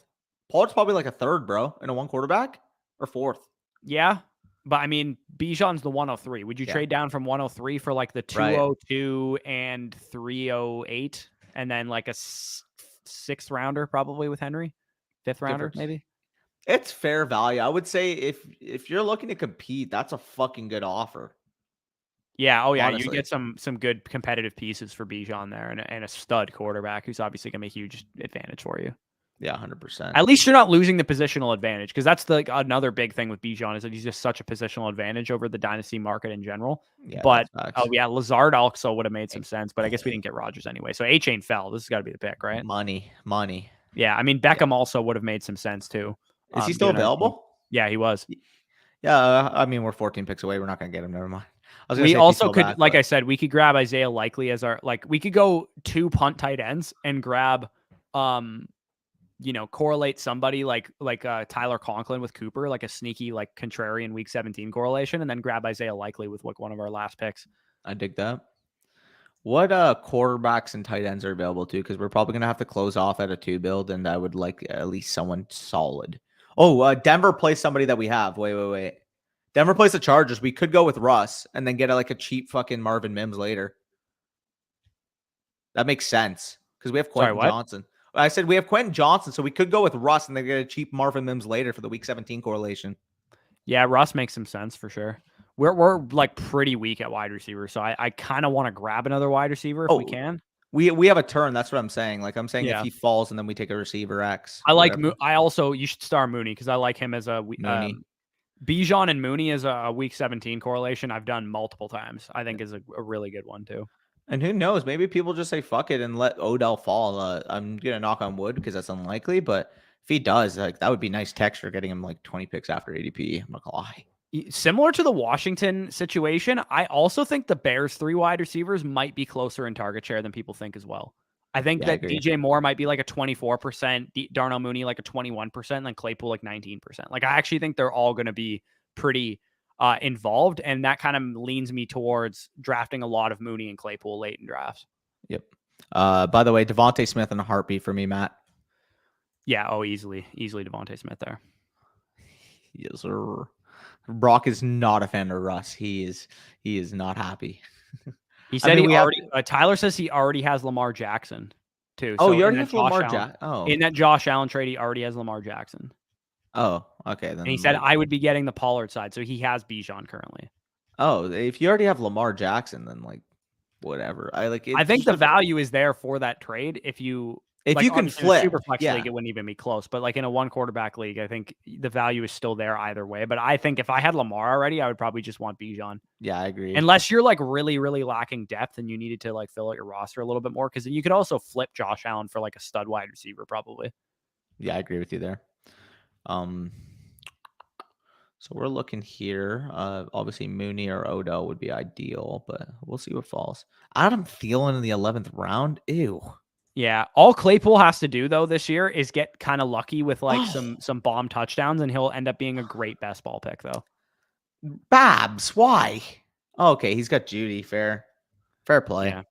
Pollard's probably like a 3rd, bro, in a 1 quarterback or 4th. Yeah, but I mean, Bijan's the 103. Would you trade down from 103 for like the 202 and 308, and then like a 6th rounder probably with Henry, 5th rounder maybe? It's fair value. I would say if you're looking to compete, that's a fucking good offer. Yeah. Oh yeah. Honestly. You get some good competitive pieces for Bijan there and a stud quarterback who's obviously gonna be a huge advantage for you. Yeah, 100%. At least you're not losing the positional advantage because that's another big thing with Bijan is that he's just such a positional advantage over the dynasty market in general. Yeah, but Lazard also would have made some sense, but I guess we didn't get Rodgers anyway. So A-Chain fell. This has got to be the pick, right? Money. Yeah, I mean Beckham also would have made some sense too. Is he still available? Yeah, he was. Yeah, I mean we're 14 picks away. We're not gonna get him. Never mind. We also could, like I said, we could grab Isaiah Likely as our we could go 2 punt tight ends and grab correlate somebody like Tyler Conklin with Cooper, like a sneaky like contrarian week 17 correlation, and then grab Isaiah Likely with like one of our last picks. I dig that. What quarterbacks and tight ends are available too? Because we're probably gonna have to close off at a 2 build, and I would like at least someone solid. Oh, Denver plays somebody that we have. Wait. Denver plays the Chargers. We could go with Russ and then get a cheap fucking Marvin Mims later. That makes sense because we have Quentin Johnson. I said we have Quentin Johnson, so we could go with Russ and then get a cheap Marvin Mims later for the week 17 correlation. Yeah, Russ makes some sense for sure. We're like pretty weak at wide receiver, so I kind of want to grab another wide receiver if we can. We have a turn. That's what I'm saying. Like I'm saying, if he falls and then we take a receiver X. I like. You should star Mooney because I like him as a Bijan and Mooney as a week 17 correlation. I've done multiple times. I think is a really good one too. And who knows? Maybe people just say fuck it and let Odell fall. I'm gonna knock on wood because that's unlikely, but if he does, like that would be nice texture getting him like 20 picks after ADP. I'm not gonna lie. Similar to the Washington situation, I also think the Bears' 3 wide receivers might be closer in target share than people think as well. I think that DJ Moore might be like a 24%, Darnell Mooney like a 21%, and then Claypool like 19%. Like I actually think they're all going to be pretty involved, and that kind of leans me towards drafting a lot of Mooney and Claypool late in drafts. Yep. By the way, Devontae Smith in a heartbeat for me, Matt. Yeah. Easily Devontae Smith there. Yes, sir. Brock is not a fan of Russ. He is not happy. He said Tyler says he already has Lamar Jackson too. Oh, you already have Lamar Jackson. Oh, in that Josh Allen trade, he already has Lamar Jackson. Oh, okay. Then and he said I would be getting the Pollard side, so he has Bijan currently. Oh, if you already have Lamar Jackson, then like whatever. I think the value is there for that trade if you If Like, you can obviously, in a flip, super flex yeah. league, it wouldn't even be close. But like in a one quarterback league, I think the value is still there either way. But I think if I had Lamar already, I would probably just want Bijan. Yeah, I agree. Unless you're like really, really lacking depth and you needed to like fill out your roster a little bit more, because then you could also flip Josh Allen for like a stud wide receiver, probably. Yeah, I agree with you there. So we're looking here. Obviously, Mooney or Odo would be ideal, but we'll see what falls. Adam Thielen in the 11th round. Ew. Yeah, all Claypool has to do though this year is get kind of lucky with like Oh, some bomb touchdowns, and he'll end up being a great best ball pick though. Babs, why? Oh, okay, he's got Judy. Fair play. Yeah.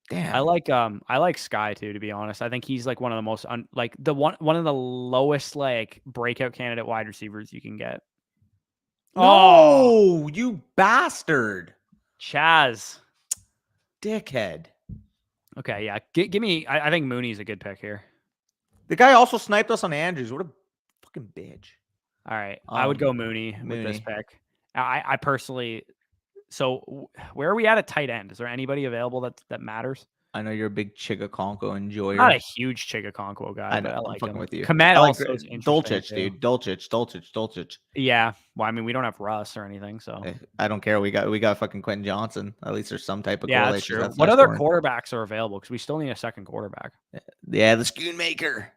Damn. I like Sky too, to be honest. I think he's like one of the most like the one of the lowest like breakout candidate wide receivers you can get. Oh, No, you bastard. Chaz. Dickhead. Okay, yeah. Give me I think Mooney's a good pick here. The guy also sniped us on Andrews. What a fucking bitch. All right. I would go Mooney with Mooney. this pick. I personally so where are we at tight end? Is there anybody available that matters? I know you're a big Chigaconko enjoyer. Not a huge Chigaconquo guy, I know. but I I'm like fucking him. with you. Komet I like also is interesting Dulcich, too. dude. Dulcich. Yeah. Well, I mean, we don't have Russ or anything, so I don't care. We got fucking Quentin Johnson. At least there's some type of yeah, that's correlation. true. What other quarterbacks are available? Because we still need a second quarterback. Yeah, the Schoonmaker.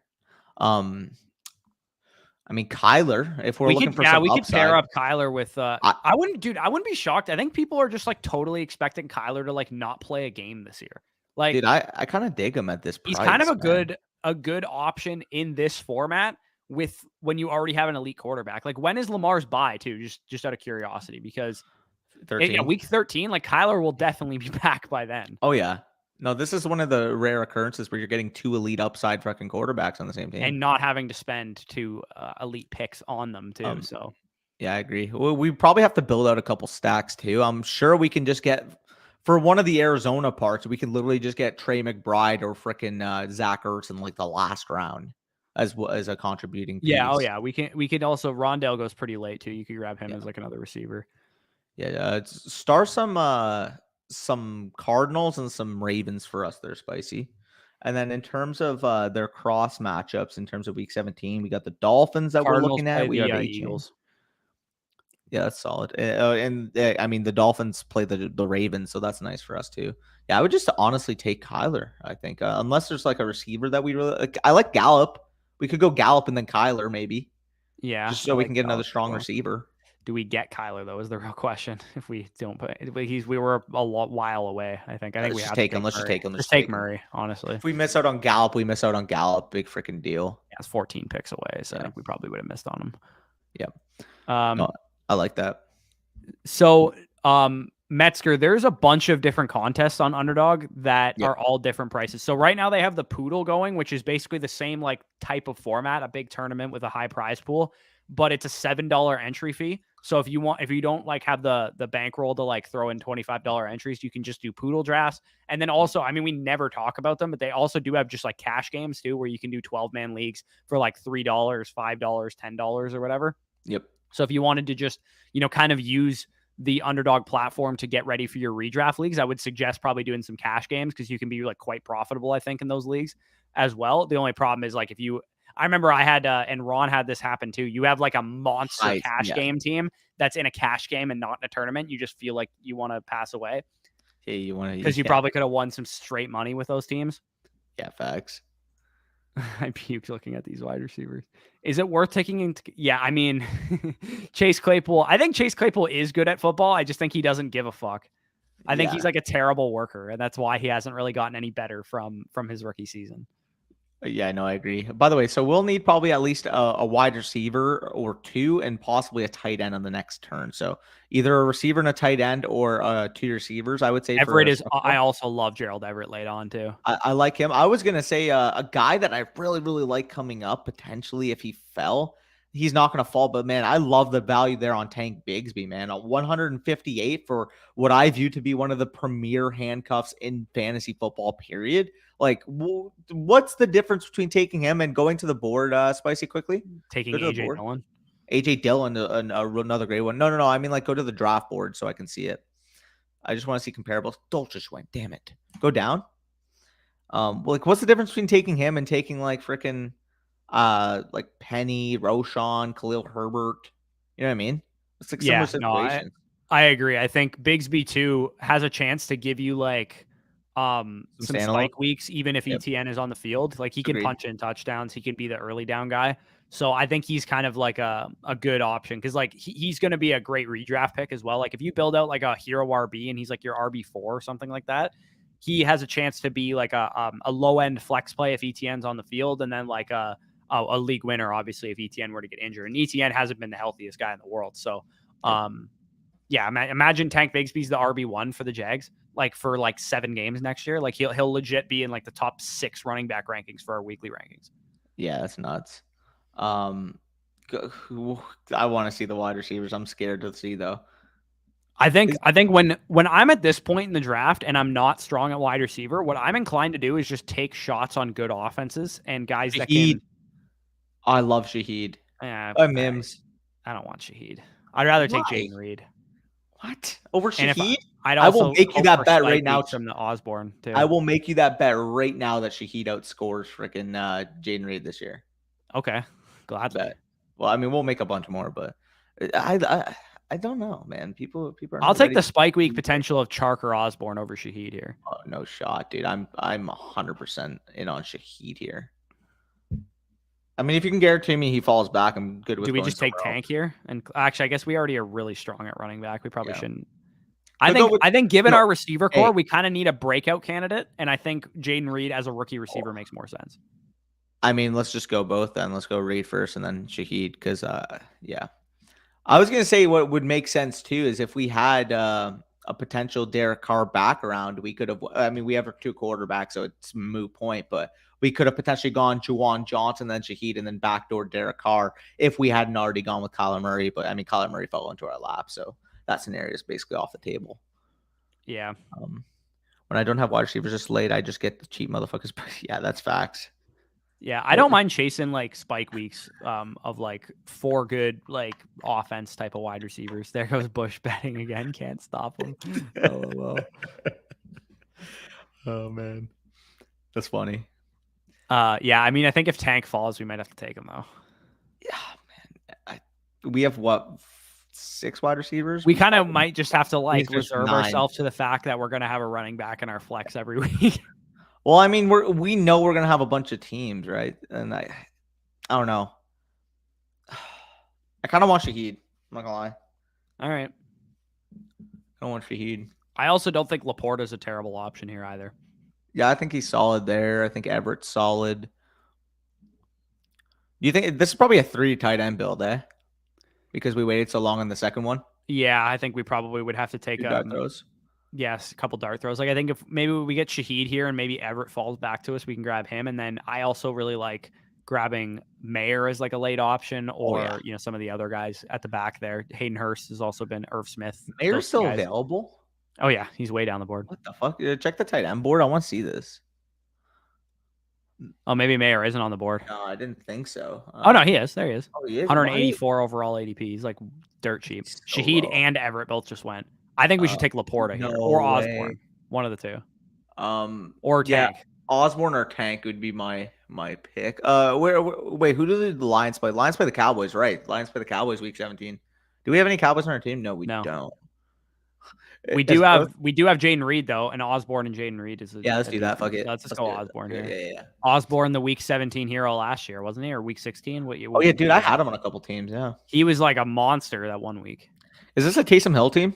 I mean Kyler. If we're looking for some we upside. could pair up Kyler with. I wouldn't be shocked. I think people are just like totally expecting Kyler to like not play a game this year. Like, dude, I kind of dig him at this price. He's kind of a good option in this format with when you already have an elite quarterback. Like, when is Lamar's bye too? Just out of curiosity, because 13. Week 13, like Kyler will definitely be back by then. Oh yeah. No, this is one of the rare occurrences where you're getting two elite upside fucking quarterbacks on the same team and not having to spend two elite picks on them too. So yeah, I agree. We probably have to build out a couple stacks too. I'm sure we can just get for one of the Arizona parts. We can literally just get Trey McBride or freaking Zach Ertz in like the last round as a contributing piece. Yeah. Oh yeah. We could also Rondell goes pretty late too. You could grab him as like another receiver. Yeah. Star some Cardinals and some Ravens for us. They're spicy. And then in terms of their cross matchups, in terms of week 17, we got the Dolphins that Cardinals we're looking at. We have Eagles. Yeah, that's solid. I mean, the Dolphins play the Ravens, so that's nice for us too. Yeah, I would just honestly take Kyler. I think unless there's like a receiver that we really like. I like Gallup. We could go Gallup and then Kyler maybe. Yeah, just so we can get another strong receiver. Do we get Kyler though? Is the real question. If we don't put, we were a while away. I think we have to take him. Let's just take him. Let's take Murray. Honestly, if we miss out on Gallup, we miss out on Gallup. Big freaking deal. Yeah, it's 14 picks away, so I think we probably would have missed on him. Yeah. No, I like that. So, Metzger, there's a bunch of different contests on Underdog that are all different prices. So right now they have the Poodle going, which is basically the same like type of format, a big tournament with a high prize pool, but it's a $7 entry fee. So if you don't like have the bankroll to like throw in $25 entries, you can just do Poodle drafts. And then also, I mean, we never talk about them, but they also do have just like cash games too, where you can do 12-man leagues for like $3, $5, $10 or whatever. Yep. So if you wanted to just, kind of use the Underdog platform to get ready for your redraft leagues, I would suggest probably doing some cash games because you can be like quite profitable, I think, in those leagues as well. The only problem is like I remember I had, and Ron had this happen too. You have like a monster cash game team that's in a cash game and not in a tournament. You just feel like you want to pass away. Yeah, you want to, because you probably could have won some straight money with those teams. Yeah, facts. I puked looking at these wide receivers. Is it worth taking into? Yeah, I mean, Chase Claypool. I think Chase Claypool is good at football. I just think he doesn't give a fuck. I think he's like a terrible worker, and that's why he hasn't really gotten any better from his rookie season. Yeah, no, I agree. By the way, so we'll need probably at least a wide receiver or two and possibly a tight end on the next turn. So either a receiver and a tight end or two receivers, I would say. Everett is. I also love Gerald Everett late on too. I like him. I was going to say a guy that I really, really like coming up potentially if he fell. He's not going to fall, but man, I love the value there on Tank Bigsby, man. 158 for what I view to be one of the premier handcuffs in fantasy football, period. Like, what's the difference between taking him and going to the board, Spicy, quickly? Taking AJ Dillon. AJ Dillon, another great one. No. I mean, like, go to the draft board so I can see it. I just want to see comparables. Dulcich went. Damn it. Go down. Like what's the difference between taking him and taking like freaking like Penny, Roshan, Khalil Herbert? You know what I mean? It's like similar Yeah, no, situations. I agree. I think Bigsby too has a chance to give you like Some some standalone. spike weeks, even if Yep. ETN is on the field. Like he can Agreed. punch in touchdowns, he can be the early down guy. So I think he's kind of like a good option because like he's going to be a great redraft pick as well. Like if you build out like a hero RB and he's like your RB4 or something like that, he has a chance to be like a low end flex play if ETN's on the field, and then like a league winner obviously if ETN were to get injured. And ETN hasn't been the healthiest guy in the world, so Yep. yeah, imagine Tank Bigsby's the RB1 for the Jags, like for like 7 games next year. Like he'll legit be in like the top 6 running back rankings for our weekly rankings. Yeah, that's nuts. I want to see the wide receivers. I'm scared to see though. I think when I'm at this point in the draft and I'm not strong at wide receiver, what I'm inclined to do is just take shots on good offenses and guys that can. I love Shaheed. Mims. I don't want Shaheed. I'd rather take Why? Jaden Reed. What? Over And if Shaheed? I'd I will also make you hope that for bet spike right now. weeks from the Osborne too. I will make you that bet right now that Shaheed outscores freaking Jaden Reed this year. Okay, gladly. Bet. Well, I mean, we'll make a bunch more, but I don't know, man. People are. I'll take the spike week potential of Chark or Osborne over Shaheed here. Oh, no shot, dude. I'm 100% in on Shaheed here. I mean, if you can guarantee me he falls back, I'm good with. Do we just take Tank here? And actually, I guess we already are really strong at running back. We probably shouldn't. I think given our receiver core, we kind of need a breakout candidate, and I think Jaden Reed as a rookie receiver makes more sense. I mean, let's just go both then. Let's go Reed first and then Shaheed because, yeah. I was going to say what would make sense too is if we had a potential Derek Carr back around, we could have, I mean, we have 2 quarterbacks, so it's a moot point, but we could have potentially gone Juwan Johnson, then Shaheed, and then backdoor Derek Carr if we hadn't already gone with Kyler Murray. But I mean, Kyler Murray fell into our lap, so that scenario is basically off the table. Yeah. When I don't have wide receivers just late, I just get the cheap motherfuckers. Yeah, that's facts. Yeah, I don't mind chasing like spike weeks of like 4 good like offense type of wide receivers. There goes Bush betting again. Can't stop him. Oh man, that's funny. Yeah, I mean, I think if Tank falls, we might have to take him though. Yeah, man. We have what, 6 wide receivers? We kind of might just have to like reserve ourselves to the fact that we're gonna have a running back in our flex every week. Well, I mean, we know we're gonna have a bunch of teams, right? And I don't know. I kind of want Shaheed. I'm not gonna lie. All right. I don't want Shaheed. I also don't think Laporta is a terrible option here either. Yeah, I think he's solid there. I think Everett's solid. Do you think this is probably a 3 tight end build, because we waited so long on the second one? Yeah, I think we probably would have to take dart throws. Yes, a couple dart throws. Like I think if maybe we get Shaheed here and maybe Everett falls back to us, we can grab him. And then I also really like grabbing Mayer as like a late option, or you know, some of the other guys at the back there. Hayden Hurst has also been Irv Smith. Mayer's still available. Oh yeah, he's way down the board. What the fuck? Check the tight end board. I want to see this. Oh, maybe Mayer isn't on the board. No, I didn't think so. Oh no, he is. There he is. Oh, he is. 184 overall ADP. He's like dirt cheap. So Shaheed low. And Everett both just went. I think we should take Laporta here or Osborne. One of the 2. Or Tank. Yeah, Osborne or Tank would be my pick. Wait, who do the Lions play? Lions play the Cowboys, right? Lions play the Cowboys week 17. Do we have any Cowboys on our team? No, we don't. We do have Jaden Reed though, and Osborne and Jaden Reed is. Let's do that. Fuck it. Let's go Osborne here. Yeah. Osborne, the week 17 hero last year, wasn't he, or week 16? Oh yeah, dude, I had him on a couple teams. Yeah, he was like a monster that one week. Is this a Taysom Hill team?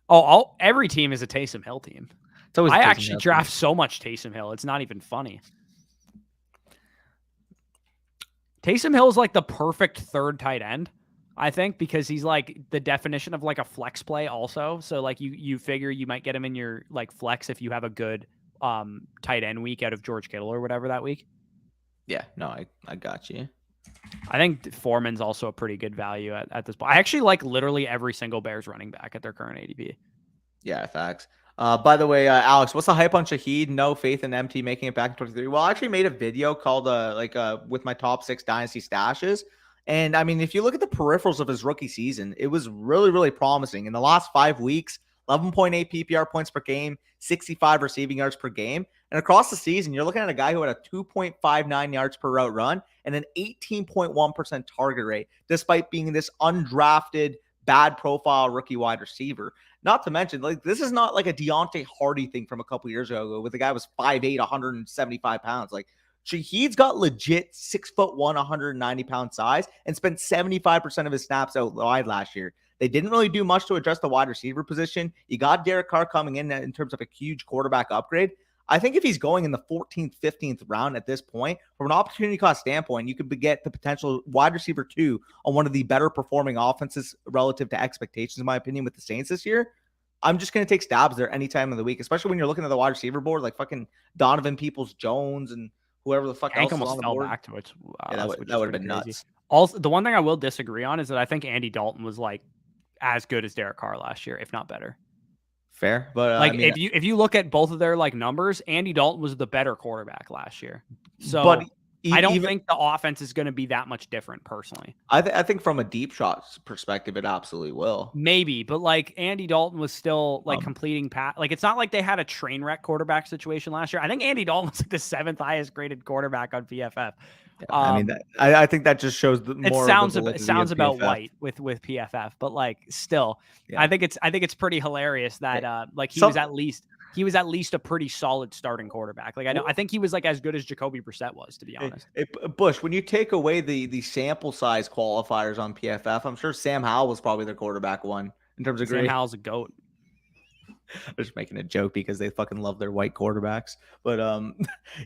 Oh, every team is a Taysom Hill team. It's always I actually draft so much Taysom Hill, it's not even funny. Taysom Hill is like the perfect 3rd tight end, I think, because he's like the definition of like a flex play also. So like you figure you might get him in your like flex if you have a good tight end week out of George Kittle or whatever that week. Yeah, no, I got you. I think Foreman's also a pretty good value at this point. I actually like literally every single Bears running back at their current ADP. Yeah, facts. By the way, Alex, what's the hype on Shaheed? No faith in MT making it back in 23. Well, I actually made a video called with my top 6 dynasty stashes. And I mean, if you look at the peripherals of his rookie season, it was really, really promising. In the last 5 weeks, 11.8 PPR points per game, 65 receiving yards per game. And across the season, you're looking at a guy who had a 2.59 yards per route run and an 18.1% target rate, despite being this undrafted, bad profile rookie wide receiver. Not to mention, like, this is not like a Deontay Hardy thing from a couple years ago where the guy was 5'8", 175 pounds. Like, Shaheed's got legit 6'1", 190-pound size and spent 75% of his snaps out wide last year. They didn't really do much to address the wide receiver position. You got Derek Carr coming in terms of a huge quarterback upgrade. I think if he's going in the 14th, 15th round at this point, from an opportunity cost standpoint, you could get the potential wide receiver 2 on one of the better performing offenses relative to expectations, in my opinion, with the Saints this year. I'm just going to take stabs there any time of the week, especially when you're looking at the wide receiver board, like fucking Donovan Peoples-Jones and whoever the fuck Hank else is almost on the fell board. back to it. Yeah, that would have been nuts. Also, the one thing I will disagree on is that I think Andy Dalton was like as good as Derek Carr last year, if not better. Fair, but like, I mean, if you look at both of their like numbers, Andy Dalton was the better quarterback last year. So, but I don't think the offense is going to be that much different personally. I think from a deep shots perspective, it absolutely will. Maybe, but like Andy Dalton was still like completing like it's not like they had a train wreck quarterback situation last year. I think Andy Dalton was like the 7th highest graded quarterback on PFF. Yeah, I mean, I think that just shows more. It sounds about white with PFF, but like still, yeah. I think it's pretty hilarious that like he was at least a pretty solid starting quarterback. Like I think he was like as good as Jacoby Brissett was, to be honest. Bush, when you take away the sample size qualifiers on PFF, I'm sure Sam Howell was probably their quarterback one in terms of grade. Sam Howell's a goat. I'm just making a joke because they fucking love their white quarterbacks. But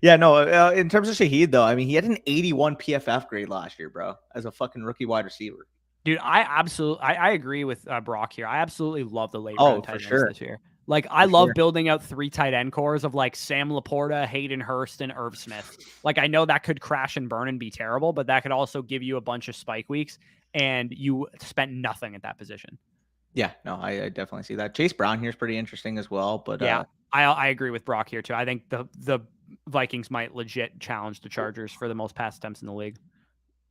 yeah, no. In terms of Shaheed, though, I mean, he had an 81 PFF grade last year, bro, as a fucking rookie wide receiver. Dude, I agree with Brock here. I absolutely love the late round tight ends this year. Like, I love building out 3 tight end cores of like Sam Laporta, Hayden Hurst, and Irv Smith. Like, I know that could crash and burn and be terrible, but that could also give you a bunch of spike weeks, and you spent nothing at that position. Yeah, no, I definitely see that. Chase Brown here is pretty interesting as well. But yeah, I agree with Brock here too. I think the Vikings might legit challenge the Chargers for the most pass attempts in the league.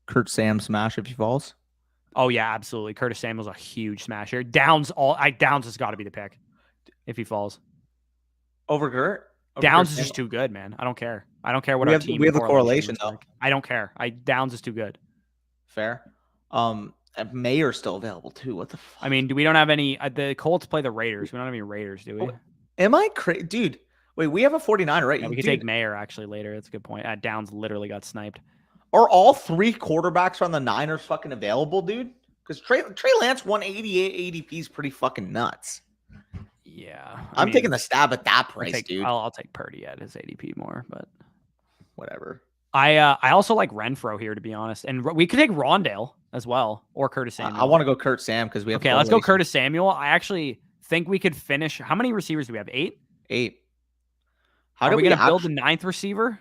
Kurt Sam smash if he falls. Oh yeah, absolutely. Curtis Samuel's a huge smash here. Downs has got to be the pick if he falls. Over Kurt? Downs is just too good, man. I don't care. I don't care what our team. We have the correlation though. Like. I don't care. Downs is too good. Fair. Mayer's still available too. What the fuck? I mean, we don't have any. The Colts play the Raiders. We don't have any Raiders, do we? Oh, am I crazy, dude? Wait, we have a 49, right? Yeah, we could take Mayer actually later. That's a good point. Downs literally got sniped. Are all 3 quarterbacks on the Niners fucking available, dude? Because Trey Lance 188 ADP is pretty fucking nuts. Yeah, I'm taking the stab at that price, dude. I'll take Purdy at his ADP more, but whatever. I also like Renfro here, to be honest, and we could take Rondale as well or Curtis Samuel. I want to go Kurt Sam because we have. Okay, let's go Curtis Samuel. I actually think we could finish. How many receivers do we have? 8. 8. Are we going to build the 9th receiver?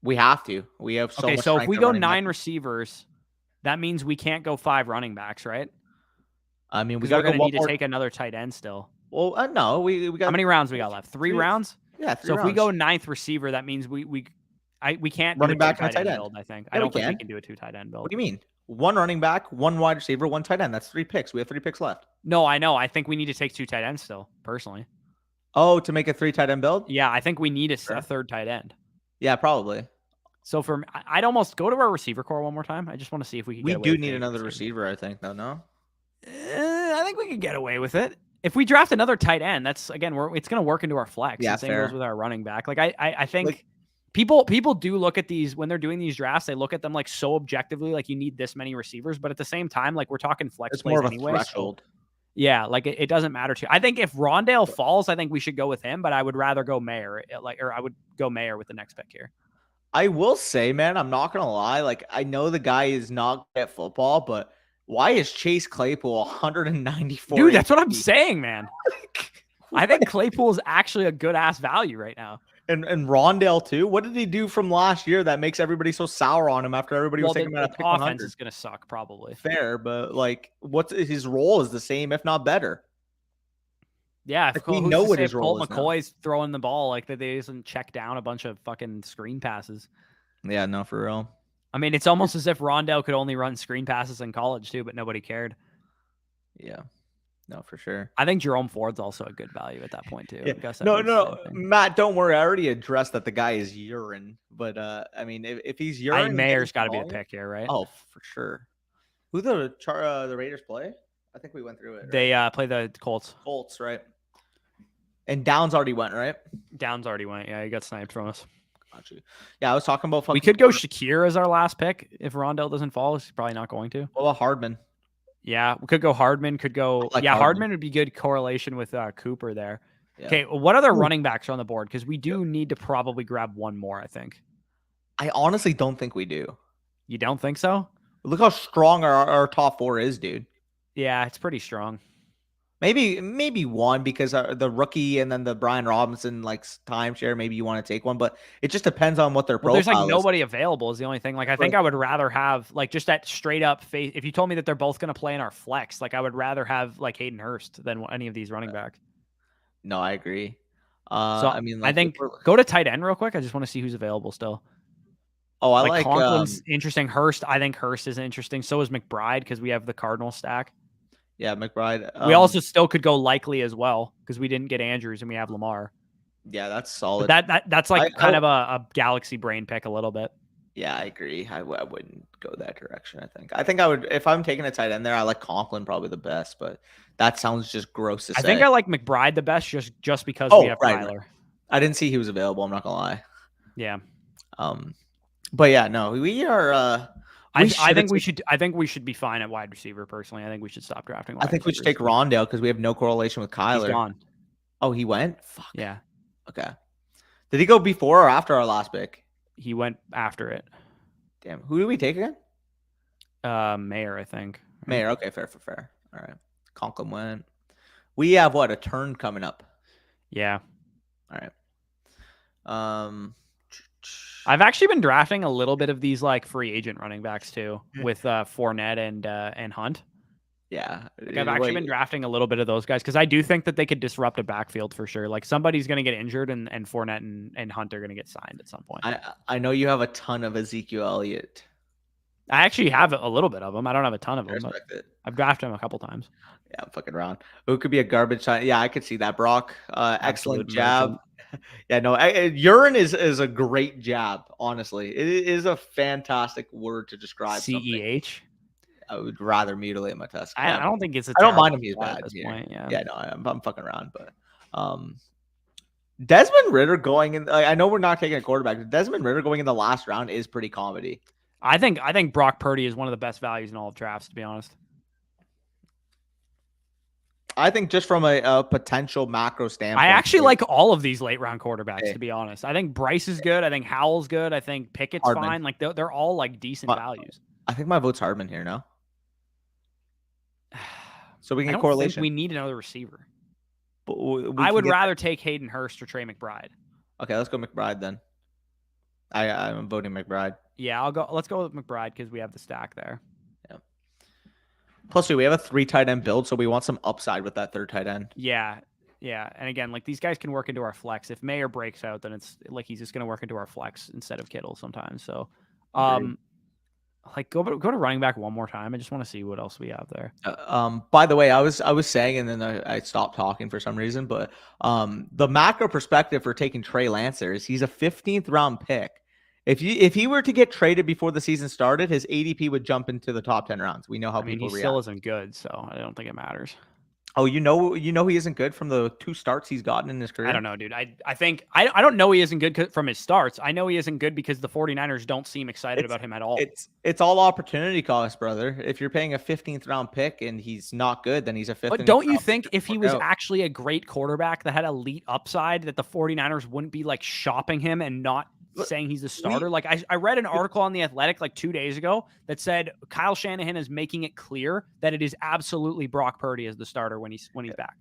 We have to. We have so much. So if we go 9 receivers, that means we can't go 5 running backs, right? I mean, we're going to need to take another tight end still. Well, no, we got. How many rounds we got left? 3 rounds. Yeah, 3 So rounds. if we go 9th receiver, that means we can't running do a back and a tight end build. I think I don't think we can do a 2 tight end build. What do you mean? 1 running back, 1 wide receiver, 1 tight end. That's 3 picks. We have 3 picks left. No, I know. I think we need to take 2 tight ends still, personally. Oh, to make a 3 tight end build? Yeah, I think we need a 3rd tight end. Yeah, probably. So I'd almost go to our receiver core one more time. I just want to see if we can. We do need another receiver, I think, though. No, I think we can get away with it. If we draft another tight end, that's again, it's going to work into our flex. Yeah, same goes with our running back. Like I think. Like, People do look at these when they're doing these drafts. They look at them like so objectively, like you need this many receivers. But at the same time, like we're talking flex plays anyway. Threshold. So, yeah, like it doesn't matter to. I think if Rondale falls, I think we should go with him. But I would rather go Mayer, or I would go Mayer with the next pick here. I will say, man, I'm not gonna lie. Like I know the guy is not good at football, but why is Chase Claypool 194? Dude, that's what I'm saying, man. I think Claypool is actually a good ass value right now. And Rondale too. What did he do from last year that makes everybody so sour on him after everybody was taking him out of pick 100? Offense is gonna suck probably. Fair, but like, what's his role is the same, if not better. Yeah, if we know what his role is. McCoy's throwing the ball like that. They doesn't check down a bunch of fucking screen passes. Yeah, no, for real. I mean, it's almost as if Rondale could only run screen passes in college too, but nobody cared. Yeah. No, for sure. I think Jerome Ford's also a good value at that point too. Yeah. Gus No, Edwards, no, same thing. Matt, don't worry. I already addressed that the guy is urine. But I mean, if he's urine, and getting Mayer's got to be the volume, pick here, right? oh, for sure. Who the Raiders play? I think we went through it. Right? They play the Colts. Colts, right? And Downs already went, right? Downs already went. Yeah, he got sniped from us. Actually, yeah, I was talking about. We could go Shakir as our last pick if Rondell doesn't fall. He's probably not going to. What about Hardman? Yeah, we could go Hardman. Could go. Like Hardman would be good correlation with Cooper there. Yeah. Okay, what other running backs are on the board? Because we do need to probably grab one more, I think. I honestly don't think we do. You don't think so? Look how strong our top 4 is, dude. Yeah, it's pretty strong. Maybe one because the rookie and then the Brian Robinson like timeshare. Maybe you want to take one, but it just depends on what their profile There's like is. nobody available is the only thing. Like I think I would rather have like just that straight up face. If you told me that they're both going to play in our flex, like I would rather have like Hayden Hurst than any of these running backs. No, I agree. So I mean, like, I think go to tight end real quick. I just want to see who's available still. Oh, I like Conklin's interesting. Hurst, I think Hurst is interesting. So is McBride because we have the Cardinal stack. Yeah, McBride. We also still could go Likely as well because we didn't get Andrews and we have Lamar. Yeah, that's solid. But that's like kind of a galaxy brain pick a little bit. Yeah, I agree. I wouldn't go that direction. I think I would if I'm taking a tight end there. I like Conklin probably the best, but that sounds just gross to say. I think I like McBride the best just because we have Tyler. Right. I didn't see he was available. I'm not gonna lie. Yeah. But yeah, no, we are. I think we should be fine at wide receiver. Personally, I think we should stop drafting. I think we should take Rondale because we have no correlation with Kyler. He's gone. Oh, he went. Fuck. Yeah. Okay. Did he go before or after our last pick? He went after it. Damn. Who did we take again? Mayer, I think. Mayer. Okay, fair. All right. Conklin went. We have what, a turn coming up? Yeah. All right. I've actually been drafting a little bit of these like free agent running backs too, with Fournette and Hunt. Yeah, like I've actually been drafting a little bit of those guys because I do think that they could disrupt a backfield for sure. Like somebody's going to get injured, and Fournette and Hunt are going to get signed at some point. I know you have a ton of Ezekiel Elliott. I actually have a little bit of them. I don't have a ton of them. But I've drafted him a couple times. Yeah, I'm fucking around. Who could be a garbage time? Yeah, I could see that. Brock, excellent jab. Yeah, no, urine is a great jab. Honestly, it is a fantastic word to describe. CEH. I would rather mutilate my test. I don't think it's. I don't mind him. He's bad at this point. Yeah. Yeah. No, I'm fucking around, but Desmond Ridder going in. I know we're not taking a quarterback, but Desmond Ridder going in the last round is pretty comedy. I think Brock Purdy is one of the best values in all of drafts, to be honest. I think just from a potential macro standpoint, I actually like all of these late round quarterbacks, to be honest. I think Bryce is good. I think Howell's good. I think Pickett's fine. Like they're all like decent values. I think my vote's Hardman here now. So we can get correlation. We need another receiver. But I would rather take Hayden Hurst or Trey McBride. Okay, let's go McBride then. I'm voting McBride. Yeah, let's go with McBride because we have the stack there. Yeah. Plus, we have a 3 tight end build, so we want some upside with that 3rd tight end. Yeah. And again, like these guys can work into our flex. If Mayer breaks out, then it's like he's just going to work into our flex instead of Kittle sometimes. So, like go to running back one more time. I just want to see what else we have there. By the way, I was saying, and then I stopped talking for some reason, but the macro perspective for taking Trey Lance is he's a 15th round pick. If he were to get traded before the season started, his ADP would jump into the top 10 rounds. We know how people react. He still isn't good, so I don't think it matters. Oh, you know he isn't good from the 2 starts he's gotten in his career? I don't know, dude. I think I don't know he isn't good from his starts. I know he isn't good because the 49ers don't seem excited about him at all. It's all opportunity cost, brother. If you're paying a 15th round pick and he's not good, then he's a 5th. But don't you think if he was actually a great quarterback that had elite upside, that the 49ers wouldn't be like shopping him and not saying he's a starter? Like I read an article on The Athletic like 2 days ago that said Kyle Shanahan is making it clear that it is absolutely Brock Purdy as the starter when he's back.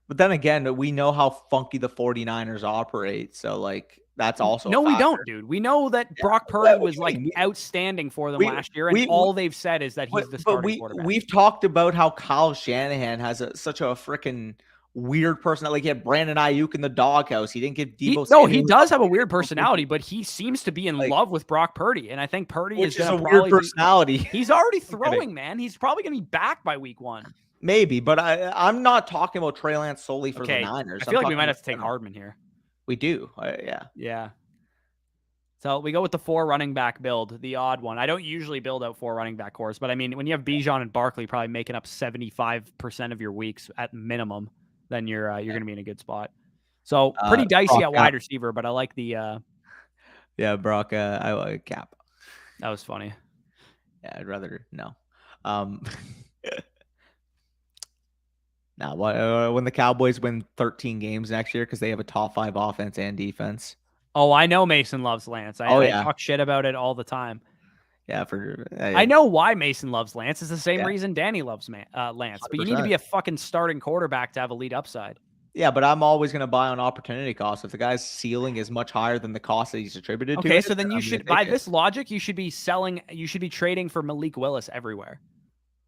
But then again, we know how funky the 49ers operate. So like that's also no, we don't, dude. We know that Brock Purdy was like outstanding for them last year, and all they've said is that he's the starting quarterback. We've talked about how Kyle Shanahan has such a freaking weird person. Like he had Brandon Ayuk in the doghouse. He didn't give Debo. He does have a weird personality, but he seems to be in love with Brock Purdy, and I think Purdy is going to weird personality. He's already throwing, man. He's probably going to be back by week 1. Maybe, but I'm not talking about Trey Lance solely for the Niners. I feel like we talking might about have to take general. Hardman here. We do. Yeah. Yeah. So we go with the 4 running back build, the odd one. I don't usually build out 4 running back cores, but I mean, when you have Bijan and Barkley probably making up 75% of your weeks at minimum, then you're going to be in a good spot. So pretty dicey at wide receiver, but I like the yeah, Brock. I like Cap. That was funny. Yeah, I'd rather no. Now, when the Cowboys win 13 games next year because they have a top 5 offense and defense. Oh, I know Mason loves Lance. I talk shit about it all the time. Yeah, I know why Mason loves Lance. It's the same reason Danny loves Lance. 100%. But you need to be a fucking starting quarterback to have elite upside. Yeah, but I'm always going to buy on opportunity cost. If the guy's ceiling is much higher than the cost that he's attributed to. Okay, so then you should, by this logic, you should be trading for Malik Willis everywhere.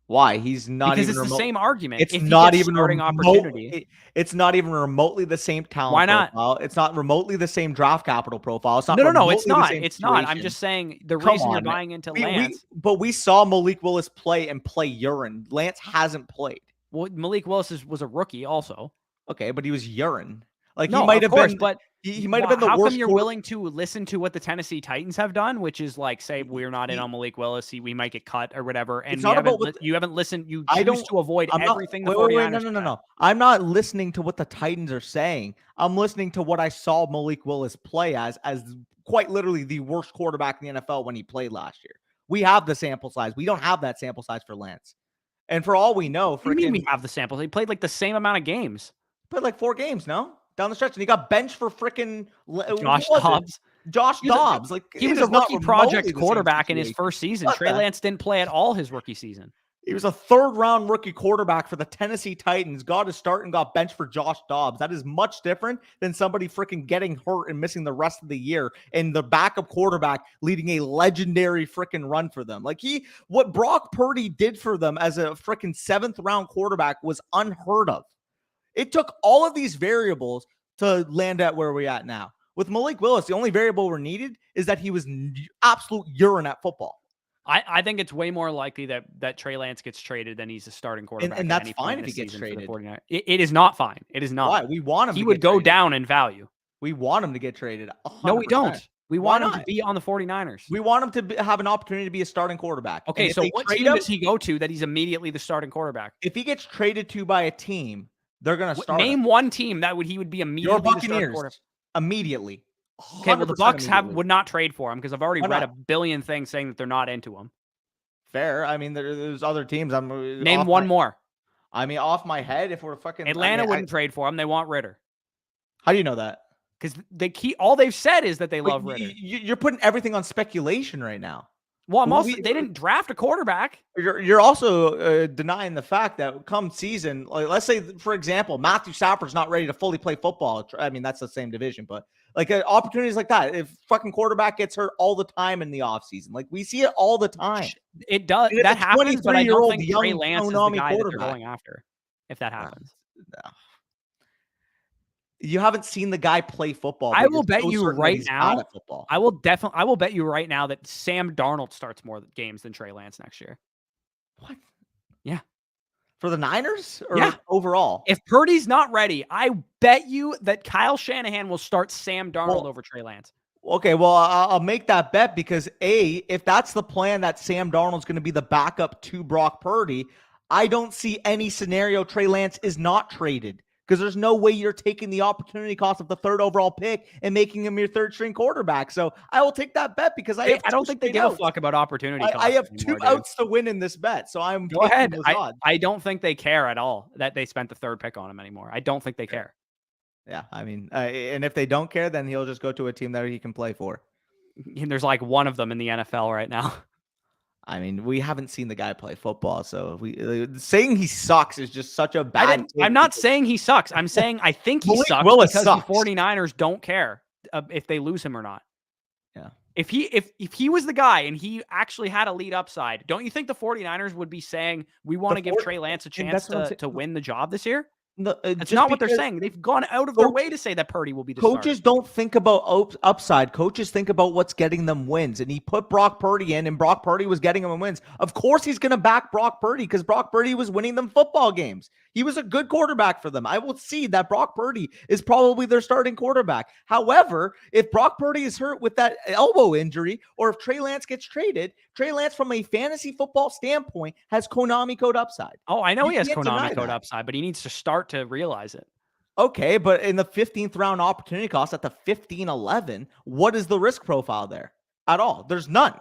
Why? He's not because it's the same argument. It's not even opportunity. It's not even remotely the same talent. Why not? Profile. It's not remotely the same draft capital profile. It's not. No, it's not. It's not. I'm just saying the reason you're buying into Lance. But we saw Malik Willis play urine. Lance hasn't played. Well, Malik Willis was a rookie also. Okay, but he was urine. Like no, he might of have course, been, but he might have been the worst. How come you're willing to listen to what the Tennessee Titans have done, which is like say we're not in on Malik Willis, we might get cut or whatever, and you haven't listened. You choose to avoid everything. No. I'm not listening to what the Titans are saying. I'm listening to what I saw Malik Willis play as quite literally the worst quarterback in the NFL when he played last year. We have the sample size. We don't have that sample size for Lance. And for all we know, we have the sample. He played like the same amount of games. Played like 4 games, no? Down the stretch, and he got benched for freaking Josh Dobbs. Josh Dobbs, like he was a rookie project quarterback in his first season. Trey Lance didn't play at all his rookie season. He was a 3rd-round rookie quarterback for the Tennessee Titans. Got his start and got benched for Josh Dobbs. That is much different than somebody freaking getting hurt and missing the rest of the year and the backup quarterback leading a legendary freaking run for them. Like what Brock Purdy did for them as a freaking 7th-round quarterback was unheard of. It took all of these variables to land at where we're at now. With Malik Willis, the only variable we're needed is that he was absolute urine at football. I think it's way more likely that Trey Lance gets traded than he's a starting quarterback. And that's fine if he gets traded. It is not fine. It is not. Why? We want him. He would go down in value. We want him to get traded. 100%. No, we don't. We want him to be on the 49ers. We want him to have an opportunity to be a starting quarterback. Okay, so what team does he go to that he's immediately the starting quarterback? If he gets traded to by a team, they're going to start. Name one team he would be immediately your Buccaneers. Immediately. Okay, well, the Bucs would not trade for him because I've already read a billion things saying that they're not into him. Fair. I mean, there's other teams. Name one more. I mean, off my head, if we're fucking Atlanta wouldn't trade for him. They want Ritter. How do you know that? Because all they've said is that they love Ritter. You're putting everything on speculation right now. Well, they didn't draft a quarterback. You're also denying the fact that come season, like let's say, for example, Matthew Stafford's not ready to fully play football. I mean, that's the same division, but like opportunities like that, if fucking quarterback gets hurt all the time in the offseason, like we see it all the time. It does. That happens, but I don't think Trey Lance is the guy that they're going after if that happens. No. You haven't seen the guy play football. I will bet you right now. I will bet you right now that Sam Darnold starts more games than Trey Lance next year. What? Yeah. For the Niners or overall? If Purdy's not ready, I bet you that Kyle Shanahan will start Sam Darnold over Trey Lance. Okay, well, I'll make that bet because if that's the plan that Sam Darnold's going to be the backup to Brock Purdy, I don't see any scenario Trey Lance is not traded. Because there's no way you're taking the opportunity cost of the 3rd overall pick and making him your 3rd string quarterback. So I will take that bet because I don't think they give a fuck about opportunity cost. I have 2 outs to win in this bet. So I'm go ahead. I don't think they care at all that they spent the 3rd pick on him anymore. I don't think they care. Yeah, I mean, and if they don't care, then he'll just go to a team that he can play for. And there's like one of them in the NFL right now. I mean, we haven't seen the guy play football, so saying he sucks is just such a bad. I'm not saying he sucks. I'm saying I think he sucks because the 49ers don't care if they lose him or not. Yeah. If he was the guy and he actually had a lead upside, don't you think the 49ers would be saying we want to give Trey Lance a chance to win the job this year? No, That's just not what they're because saying. They've gone out of their way coach to say that Purdy will be the starter. coaches don't think about upside. Coaches think about what's getting them wins. And he put Brock Purdy in, and Brock Purdy was getting them wins. Of course, he's going to back Brock Purdy because Brock Purdy was winning them football games. He was a good quarterback for them. I will see that Brock Purdy is probably their starting quarterback. However, if Brock Purdy is hurt with that elbow injury, or if Trey Lance gets traded, Trey Lance, from a fantasy football standpoint, has Konami code upside. Oh, I know You he has can't deny Konami code that. upside, but he needs to start to realize it. Okay, but in the 15th round opportunity cost at the 15-11, what is the risk profile there at all? There's none.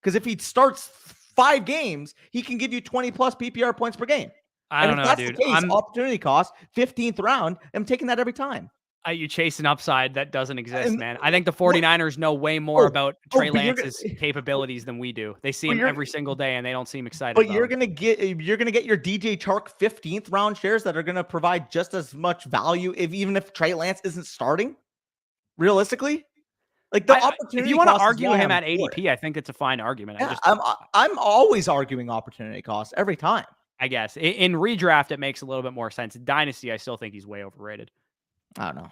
Because if he starts 5 games, he can give you 20 plus PPR points per game. I And don't if know, that's dude. the case, opportunity cost, 15th round, I'm taking that every time. You chase an upside that doesn't exist, And man. I think the 49ers know way more about Trey but Lance's capabilities than we do. They see him every single day, and they don't seem excited But about you're him. gonna get your DJ Chark 15th round shares that are gonna provide just as much value even if Trey Lance isn't starting. Realistically, like the opportunity. If you want to cost is argue why him I'm at for ADP, I think it's a fine argument. Yeah, I'm always arguing opportunity cost every time. I guess in redraft it makes a little bit more sense. In Dynasty, I still think he's way overrated. I don't know.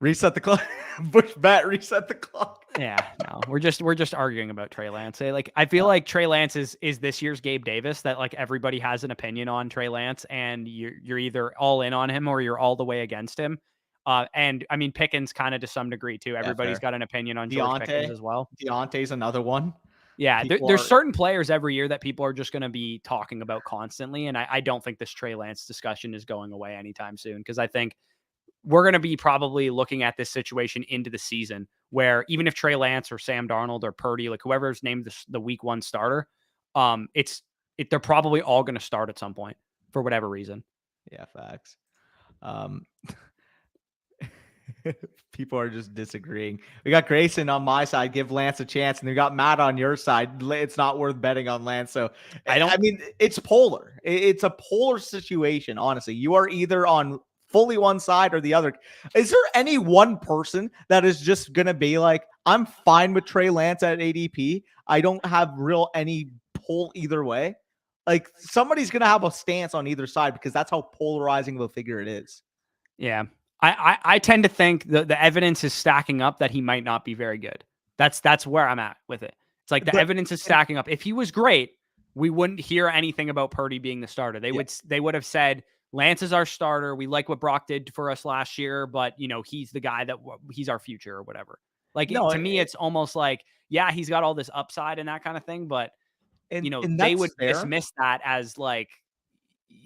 Reset the clock. Bush bat. Reset the clock. Yeah, no, we're just arguing about Trey Lance. Like, I feel like Trey Lance is this year's Gabe Davis, that like everybody has an opinion on Trey Lance, and you're either all in on him or you're all the way against him. And I mean Pickens kind of to some degree too. Everybody's got an opinion on George Pickens as well. Deontay's another one. Yeah, there's certain players every year that people are just going to be talking about constantly, and I don't think this Trey Lance discussion is going away anytime soon, because I think we're going to be probably looking at this situation into the season where even if Trey Lance or Sam Darnold or Purdy, like whoever's named the week 1 starter, they're probably all going to start at some point for whatever reason. Yeah, facts. People are just disagreeing. We got Grayson on my side, give Lance a chance, and we got Matt on your side. It's not worth betting on Lance. So I mean, it's polar. It's a polar situation. Honestly, you are either on fully one side or the other. Is there any one person that is just going to be like, I'm fine with Trey Lance at ADP? I don't have any pull either way. Like, somebody's going to have a stance on either side because that's how polarizing of a figure it is. Yeah. I tend to think the evidence is stacking up that he might not be very good. That's where I'm at with it. It's like the evidence is stacking up. If he was great, we wouldn't hear anything about Purdy being the starter. They would have said, Lance is our starter. We like what Brock did for us last year, but he's the guy he's our future or whatever. Like, to me, it's almost like, yeah, he's got all this upside and that kind of thing, but they would dismiss that as like,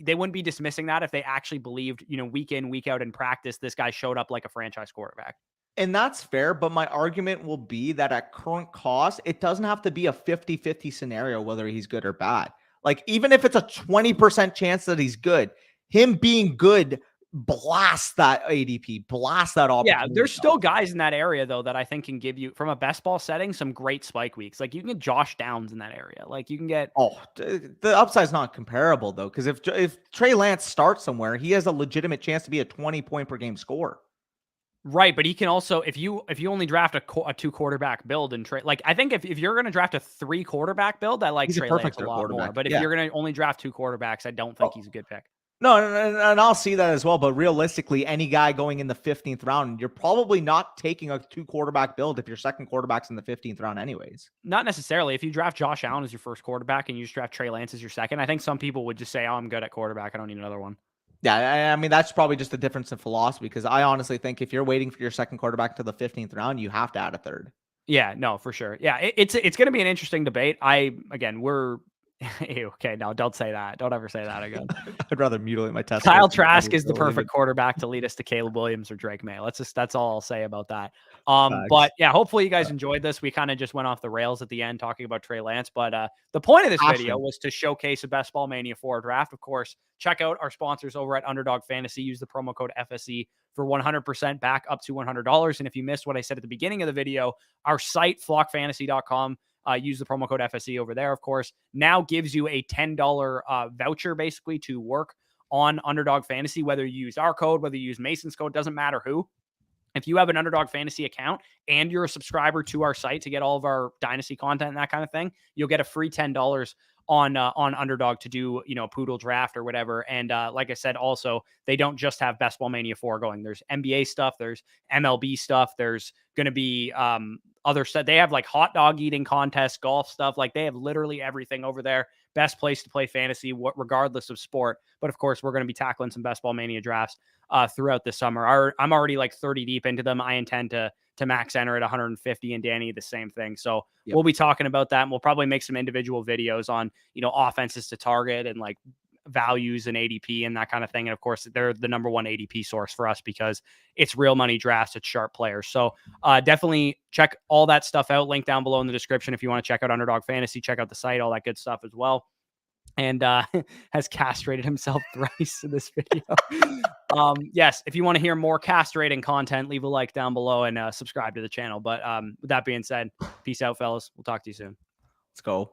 they wouldn't be dismissing that if they actually believed, week in, week out in practice, this guy showed up like a franchise quarterback. And that's fair, but my argument will be that at current cost, it doesn't have to be a 50-50 scenario whether he's good or bad. Like, even if it's a 20% chance that he's good, him being good blast that ADP, blast that opportunity. Yeah, there's still guys in that area, though, that I think can give you, from a best ball setting, some great spike weeks. Like, you can get Josh Downs in that area. Like, you can get... Oh, the upside's not comparable, though, because if Trey Lance starts somewhere, he has a legitimate chance to be a 20-point per game scorer. Right, but he can also, if you only draft a 2-quarterback build and Trey, like, I think if you're going to draft a 3-quarterback build, I like Trey Lance a lot more. But if you're going to only draft 2 quarterbacks, I don't think he's a good pick. No, and I'll see that as well. But realistically, any guy going in the 15th round, you're probably not taking a 2-quarterback build if your second quarterback's in the 15th round anyways. Not necessarily. If you draft Josh Allen as your first quarterback and you just draft Trey Lance as your second, I think some people would just say, oh, I'm good at quarterback, I don't need another one. Yeah, I mean, that's probably just a difference in philosophy, because I honestly think if you're waiting for your second quarterback to the 15th round, you have to add a third. Yeah, no, for sure. Yeah, it's going to be an interesting debate. We're... Okay, no, don't say that. Don't ever say that again. I'd rather mutilate my test. Kyle Trask is the perfect quarterback to lead us to Caleb Williams or Drake May. That's all I'll say about that. But yeah, hopefully you guys enjoyed this. We kind of just went off the rails at the end talking about Trey Lance, but the point of this video was to showcase a Best Ball Mania 4 draft. Of course, check out our sponsors over at Underdog Fantasy. Use the promo code FSE for 100% back up to $100. And if you missed what I said at the beginning of the video, our site, flockfantasy.com, use the promo code FSE over there, of course, now gives you a $10 voucher basically to work on Underdog Fantasy, whether you use our code, whether you use Mason's code, doesn't matter who. If you have an Underdog Fantasy account and you're a subscriber to our site to get all of our Dynasty content and that kind of thing, you'll get a free $10 on Underdog to do, you know, a poodle draft or whatever. And like I said, also they don't just have Best Ball Mania 4 going. There's NBA stuff, there's MLB stuff, there's going to be other stuff. They have like hot dog eating contests, golf stuff. Like they have literally everything over there. Best place to play fantasy, regardless of sport. But of course, we're going to be tackling some Best Ball Mania drafts throughout the summer. I'm already like 30 deep into them. I intend to max enter at 150, and Danny the same thing. So we'll be talking about that, and we'll probably make some individual videos on, you know, offenses to target and like values and ADP and that kind of thing. And of course, they're the number one ADP source for us because it's real money drafts, it's sharp players. So definitely check all that stuff out. Link down below in the description if you want to check out Underdog Fantasy, check out the site, all that good stuff as well. And has castrated himself thrice in this video. Yes, if you want to hear more castrating content, leave a like down below and subscribe to the channel. But with that being said, peace out, fellas. We'll talk to you soon. Let's go.